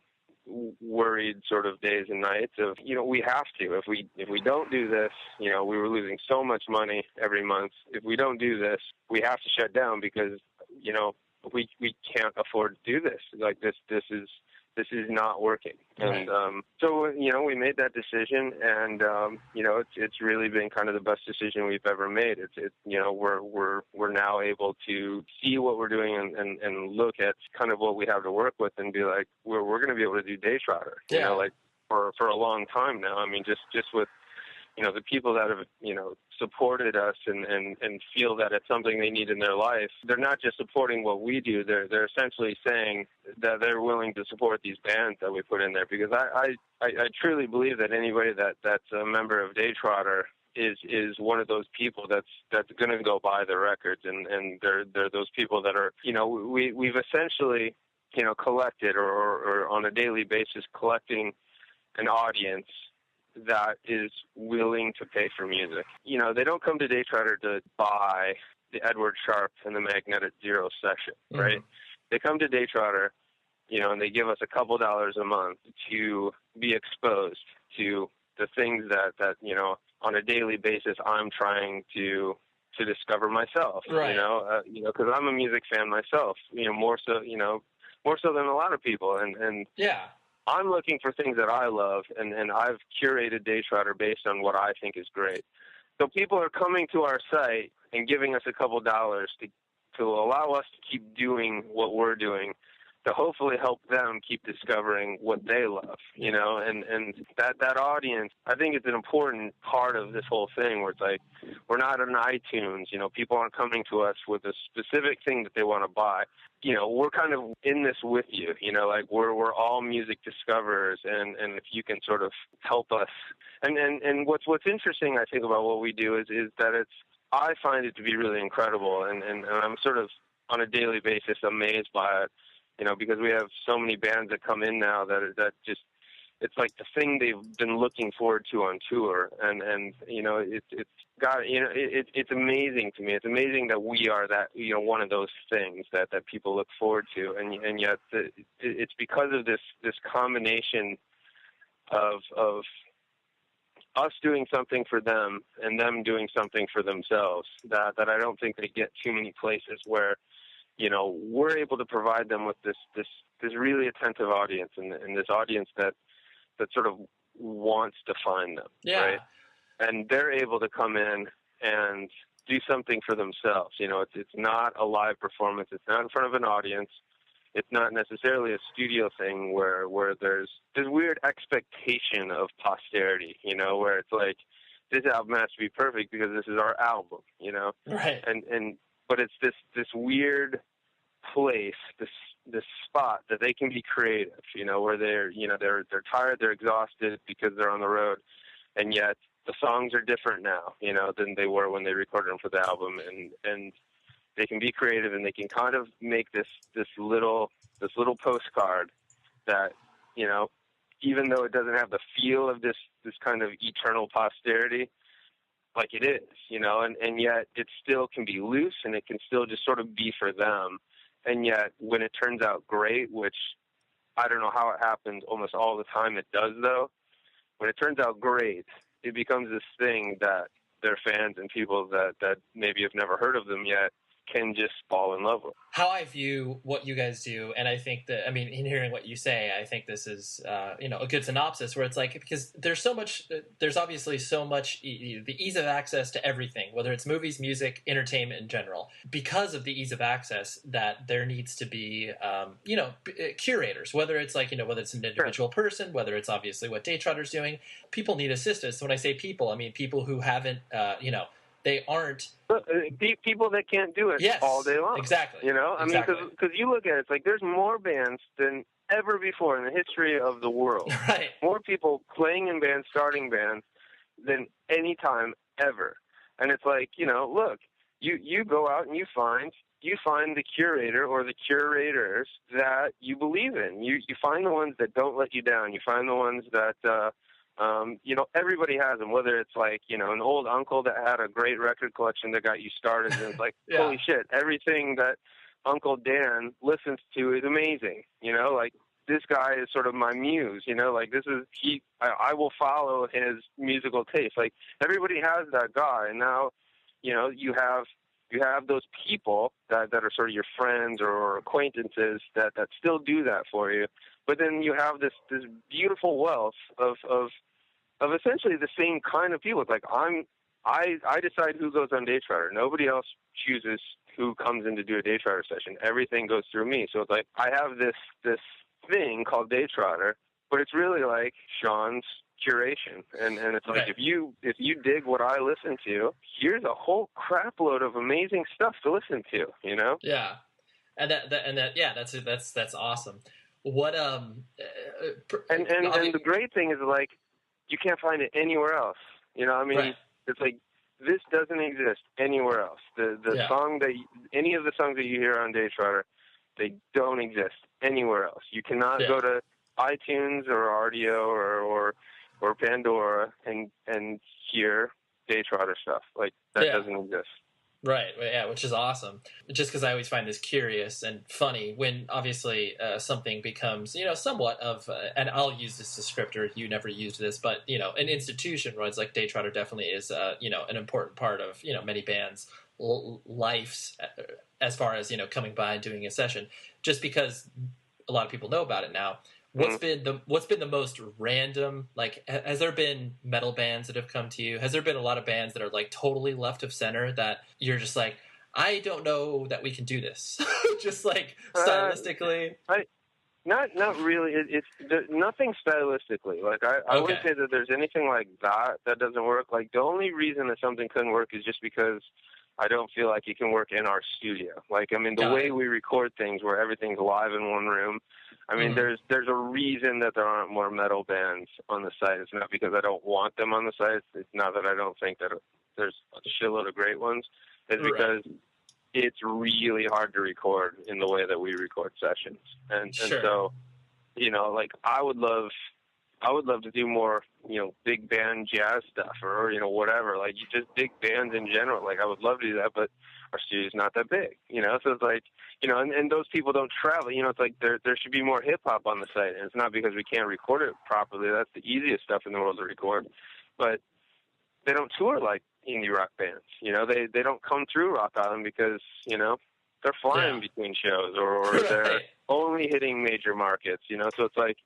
worried sort of days and nights of, you know, we have to. If we don't do this, you know, we were losing so much money every month. If we don't do this, we have to shut down because, you know, we can't afford to do this. Like this is not working. Right. And so, you know, we made that decision, and you know, it's really been kind of the best decision we've ever made. It's you know, we're now able to see what we're doing and look at kind of what we have to work with and be like, we're going to be able to do Daytrotter. Yeah. You know, like for a long time now. I mean, just with, you know, the people that have, you know, supported us and feel that it's something they need in their life. They're not just supporting what we do. They're essentially saying that they're willing to support these bands that we put in there, because I truly believe that anybody that's a member of Daytrotter is one of those people that's going to go buy the records, and they're those people that are, you know, we've essentially, you know, collected or on a daily basis collecting an audience that is willing to pay for music. You know, they don't come to Daytrotter to buy the Edward Sharpe and the Magnetic Zero session, right? They come to Daytrotter, you know, and they give us a couple dollars a month to be exposed to the things that you know, on a daily basis I'm trying to discover myself. Right. You know, because I'm a music fan myself, you know, more so than a lot of people, and Yeah. I'm looking for things that I love, and I've curated Daytrotter based on what I think is great. So people are coming to our site and giving us a couple dollars to allow us to keep doing what we're doing, to hopefully help them keep discovering what they love, you know, and that audience, I think it's an important part of this whole thing, where it's like, we're not on iTunes, you know, people aren't coming to us with a specific thing that they want to buy. You know, we're kind of in this with you, you know, like we're all music discoverers, and if you can sort of help us. And what's interesting, I think, about what we do is that I find it to be really incredible, and I'm sort of on a daily basis amazed by it, you know, because we have so many bands that come in now that just, it's like the thing they've been looking forward to on tour, and you know, it's amazing to me. It's amazing that we are that, you know, one of those things that people look forward to, and yet it's because of this combination of us doing something for them and them doing something for themselves that I don't think they get too many places where, you know, we're able to provide them with this really attentive audience, and this audience that sort of wants to find them, Yeah. right? And they're able to come in and do something for themselves. You know, it's not a live performance. It's not in front of an audience. It's not necessarily a studio thing where there's this weird expectation of posterity, you know, where it's like, this album has to be perfect because this is our album, you know? Right. But it's this weird place, this spot that they can be creative, you know, where they're tired, they're exhausted because they're on the road, and yet the songs are different now, you know, than they were when they recorded them for the album, and they can be creative, and they can kind of make this little postcard that, you know, even though it doesn't have the feel of this kind of eternal posterity, like it is, you know, and yet it still can be loose, and it can still just sort of be for them. And yet when it turns out great, which I don't know how it happens, almost all the time it does though, when it turns out great, it becomes this thing that their fans and people that maybe have never heard of them yet can just fall in love with. How I view what you guys do, and I think that, I mean, in hearing what you say, I think this is, you know, a good synopsis, where it's like, because there's obviously so much, the ease of access to everything, whether it's movies, music, entertainment in general. Because of the ease of access, that there needs to be, you know, curators, whether it's like, you know, whether it's an individual person, whether it's obviously what Daytrotter's doing. People need assistance. When I say people, I mean people who haven't, you know, they aren't people that can't do it all day long. Exactly. You know, I mean, because you look at it, it's like there's more bands than ever before in the history of the world. Right. More people playing in bands, starting bands, than any time ever. And it's like, look, you go out and you find the curator or the curators that you believe in. You find the ones that don't let you down. You find the ones that, everybody has them, whether it's like, an old uncle that had a great record collection that got you started. And it's like, Yeah. Holy shit, everything that Uncle Dan listens to is amazing. Like, this guy is sort of my muse, like I will follow his musical taste. Like, everybody has that guy. And now, you have those people that are sort of your friends or acquaintances that still do that for you. But then you have this beautiful wealth of essentially the same kind of people. It's like I decide who goes on Daytrotter. Nobody else chooses who comes in to do a Daytrotter session. Everything goes through me. So it's like I have this thing called Daytrotter, but it's really like Sean's curation. And it's like, right. if you dig what I listen to, here's a whole crap load of amazing stuff to listen to, Yeah. And that's awesome. What and the great thing is, like, you can't find it anywhere else. Right. It's like this doesn't exist anywhere else. The song any of the songs that you hear on Daytrotter, they don't exist anywhere else. You cannot go to iTunes or Rdio or Pandora and hear Daytrotter stuff. Like, that doesn't exist. Right. Yeah, which is awesome. Just because I always find this curious and funny when obviously something becomes, somewhat of, and I'll use this descriptor. You never used this, but, an institution runs like Daytrotter definitely is, an important part of, many bands' lives as far as, coming by and doing a session. Just because a lot of people know about it now. What's been the most random, like, has there been metal bands that have come to you? Has there been a lot of bands that are like totally left of center that you're just like, I don't know that we can do this, just like stylistically? Not really. It's nothing stylistically. Like, I wouldn't say that there's anything like that doesn't work. Like, the only reason that something couldn't work is just because I don't feel like it can work in our studio. Like, the way we record things where everything's live in one room, there's a reason that there aren't more metal bands on the site. It's not because I don't want them on the site. It's not that I don't think that there's a shitload of great ones. It's because it's really hard to record in the way that we record sessions. And so, like, I would love to do more, big band jazz stuff or whatever, like, just big bands in general. Like, I would love to do that, but our studio's not that big, so it's like, and those people don't travel, it's like there should be more hip hop on the site. And it's not because we can't record it properly. That's the easiest stuff in the world to record, but they don't tour like indie rock bands. They don't come through Rock Island because, they're flying between shows or they're only hitting major markets, so it's like,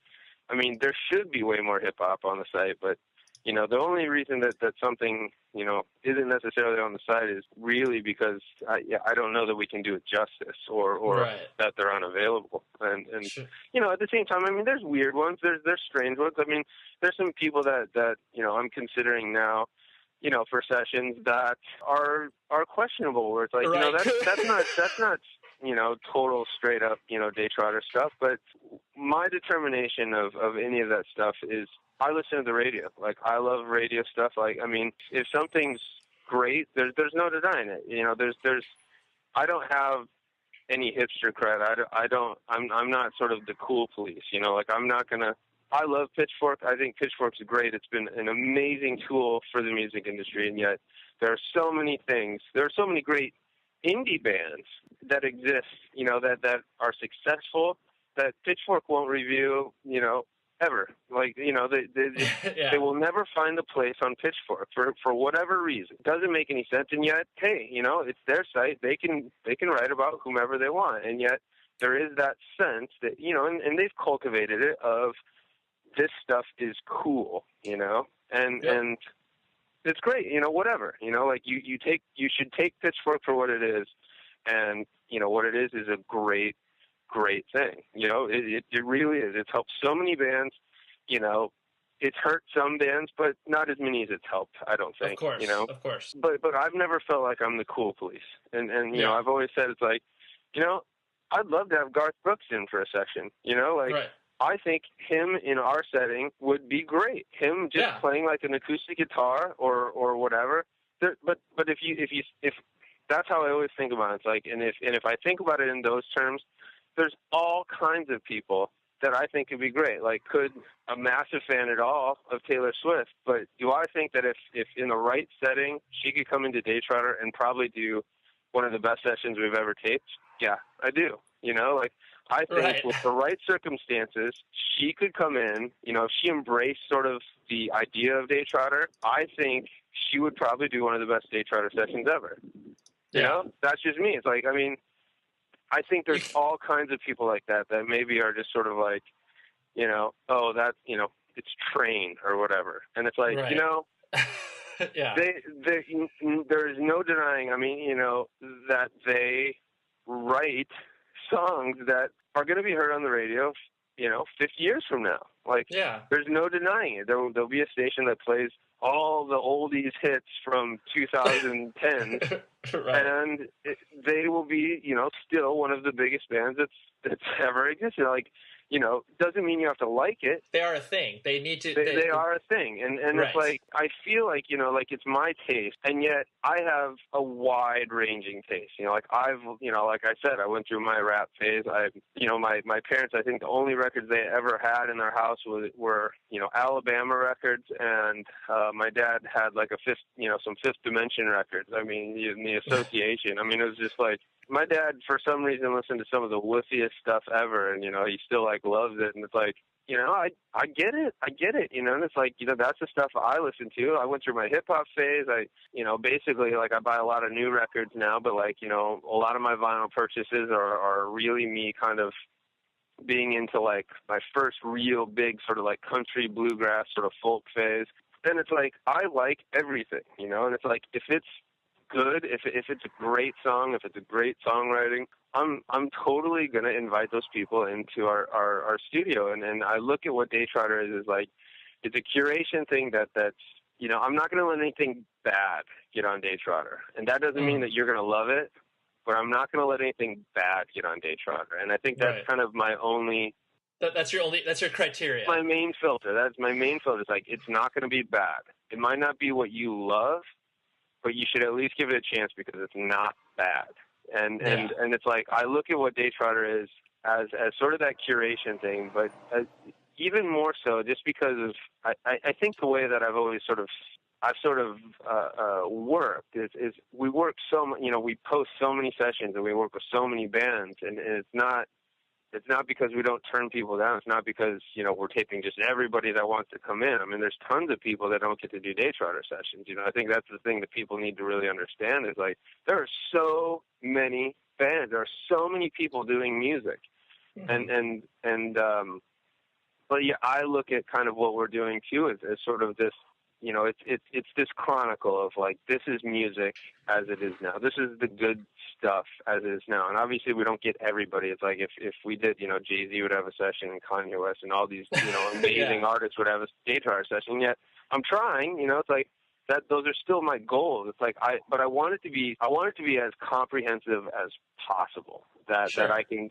there should be way more hip hop on the site, but, the only reason that something, isn't necessarily on the site is really because I don't know that we can do it justice or that they're unavailable. And at the same time, there's weird ones, there's strange ones. There's some people that I'm considering now, for sessions that are questionable, where it's like, that's not, total straight up, Daytrotter stuff. But my determination of any of that stuff is I listen to the radio. Like, I love radio stuff. Like, if something's great, there's no denying it. I don't have any hipster cred. I'm not sort of the cool police, like, I'm not going to, I love Pitchfork. I think Pitchfork's great. It's been an amazing tool for the music industry. And yet there are so many things. There are so many great indie bands that exist, that are successful that Pitchfork won't review, ever. Like, they will never find a place on Pitchfork for whatever reason. It doesn't make any sense. And yet, hey, it's their site. They can write about whomever they want. And yet there is that sense that, and they've cultivated it of this stuff is cool, and it's great, whatever, like you should take Pitchfork for what it is. And, what it is a great thing. It really is. It's helped so many bands, it's hurt some bands, but not as many as it's helped, I don't think. Of course. But I've never felt like I'm the cool police. And I've always said, it's like, I'd love to have Garth Brooks in for a session, you know, like, right. I think him in our setting would be great. Him just playing like an acoustic guitar or whatever. But if that's how I always think about it. It's like, and if I think about it in those terms, there's all kinds of people that I think would be great. Like, could a massive fan at all of Taylor Swift, but do I think that if in the right setting, she could come into Daytrotter and probably do one of the best sessions we've ever taped? Yeah, I do. You know, like, I think with the right circumstances, she could come in, you know, if she embraced sort of the idea of Daytrotter, I think she would probably do one of the best Daytrotter sessions ever. You know, that's just me. It's like, I mean, I think there's all kinds of people like that maybe are just sort of like, you know, oh, that, you know, it's Train or whatever. And it's like, you know, there is no denying, I mean, you know, that they write songs that are going to be heard on the radio, you know, 50 years from now. Like, there's no denying it. There'll be a station that plays all the oldies hits from 2010, and they will be, you know, still one of the biggest bands that's ever existed. Like, you know, doesn't mean you have to like it. They are a thing. They need to. They are a thing, and it's like, I feel like, you know, like, it's my taste, and yet I have a wide-ranging taste. You know, like, you know, like I said, I went through my rap phase. You know, my parents, I think the only records they ever had in their house were, you know, Alabama records, and my dad had like some Fifth Dimension records. I mean, in the association. I mean, it was just like, my dad, for some reason, listened to some of the wussiest stuff ever, and, you know, he still, like, loves it, and it's like, you know, I get it, you know, and it's like, you know, that's the stuff I listen to. I went through my hip-hop phase. You know, basically, like, I buy a lot of new records now, but, like, you know, a lot of my vinyl purchases are really me kind of being into, like, my first real big sort of, like, country, bluegrass sort of folk phase. Then it's like, I like everything, you know, and it's like, if it's good, if it's a great song, if it's a great songwriting, I'm totally gonna invite those people into our studio, and I look at what Daytrotter is like, it's a curation thing that's, you know, I'm not gonna let anything bad get on Daytrotter, and that doesn't mean that you're gonna love it, but I'm not gonna let anything bad get on Daytrotter, and I think that's kind of my only. That's your criteria. My main filter. That's my main filter. It's like, it's not gonna be bad. It might not be what you love, but you should at least give it a chance because it's not bad. And it's like, I look at what Daytrotter is as sort of that curation thing, but even more so just because of, I think the way that I've worked is we work so much, you know, we post so many sessions and we work with so many bands, and it's not because we don't turn people down. It's not because, you know, we're taping just everybody that wants to come in. I mean, there's tons of people that don't get to do Daytrotter sessions. You know, I think that's the thing that people need to really understand is, like, there are so many bands. There are so many people doing music. But yeah, I look at kind of what we're doing too as sort of this, you know, it's this chronicle of, like, this is music as it is now. This is the good stuff as it is now. And obviously we don't get everybody. It's like if we did, you know, Jay-Z would have a session and Kanye West and all these, you know, amazing artists would have a Daytrotter session. Yet I'm trying, you know, it's like that, those are still my goals. It's like, but I want it to be as comprehensive as possible that I can,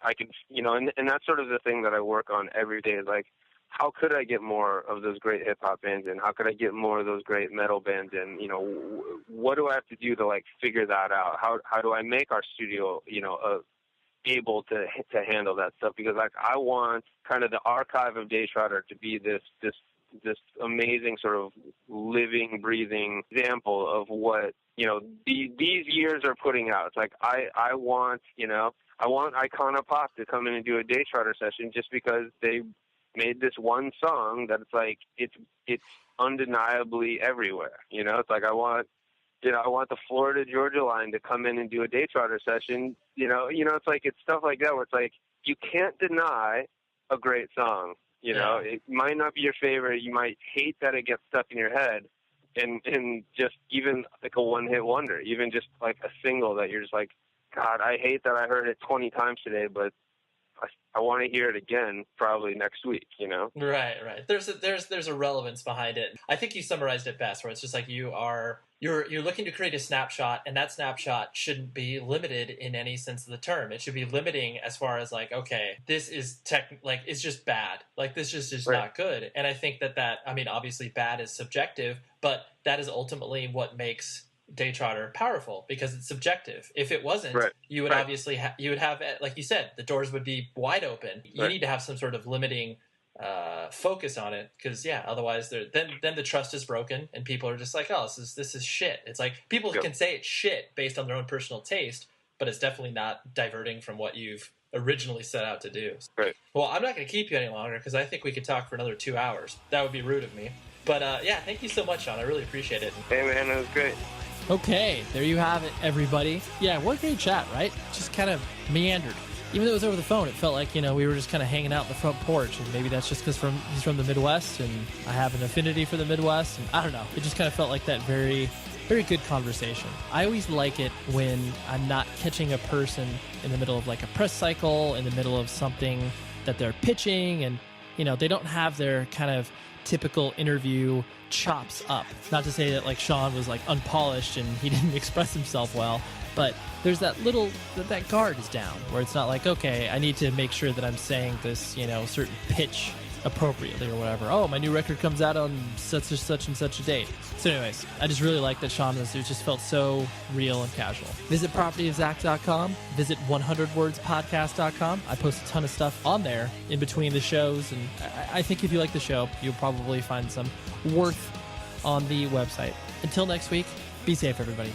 you know, and that's sort of the thing that I work on every day is, like, how could I get more of those great hip-hop bands in? How could I get more of those great metal bands in? You know, what do I have to do to, like, figure that out? How do I make our studio, you know, able to handle that stuff? Because, like, I want kind of the archive of Daytrotter to be this amazing sort of living, breathing example of what, you know, these years are putting out. It's like, I want, you know, I want Icona Pop to come in and do a Daytrotter session just because they made this one song that it's like it's undeniably everywhere. You know, it's like I want the Florida Georgia Line to come in and do a Daytrotter session. You know, it's like, it's stuff like that where it's like you can't deny a great song. You know, it might not be your favorite. You might hate that it gets stuck in your head, and just even like a one-hit wonder, even just like a single that you're just like, God, I hate that I heard it 20 times today, but I want to hear it again probably next week, you know? Right. There's a relevance behind it. I think you summarized it best, where it's just like you're looking to create a snapshot, and that snapshot shouldn't be limited in any sense of the term. It should be limiting as far as like, okay, this is it's just bad. Like this is just not good. And I think that I mean, obviously bad is subjective, but that is ultimately what makes Daytrotter powerful, because it's subjective. If it wasn't, you would obviously you would have, like you said, the doors would be wide open. You need to have some sort of limiting focus on it, because otherwise then the trust is broken and people are just like, oh, this is shit. It's like people can say it's shit based on their own personal taste, but it's definitely not diverting from what you've originally set out to do. Right. Well, I'm not going to keep you any longer because I think we could talk for another 2 hours. That would be rude of me. But thank you so much, Sean. I really appreciate it. Hey man, it was great. Okay, there you have it, everybody. Yeah, what a great chat, right? Just kind of meandered. Even though it was over the phone, it felt like, we were just kind of hanging out in the front porch. And maybe that's just because he's from the Midwest, and I have an affinity for the Midwest. And I don't know. It just kind of felt like that very, very good conversation. I always like it when I'm not catching a person in the middle of like a press cycle, in the middle of something that they're pitching, and, they don't have their kind of typical interview chops up. Not to say that like Sean was like unpolished and he didn't express himself well, but there's that that guard is down, where it's not like, okay, I need to make sure that I'm saying this, certain pitch appropriately or whatever. Oh, my new record comes out on such and such a date. So anyways, I just really like that Sean it just felt so real and casual. Visit propertyofzach.com. Visit 100wordspodcast.com. I post a ton of stuff on there in between the shows, and I think if you like the show, you'll probably find some worth on the website. Until next week, be safe, everybody.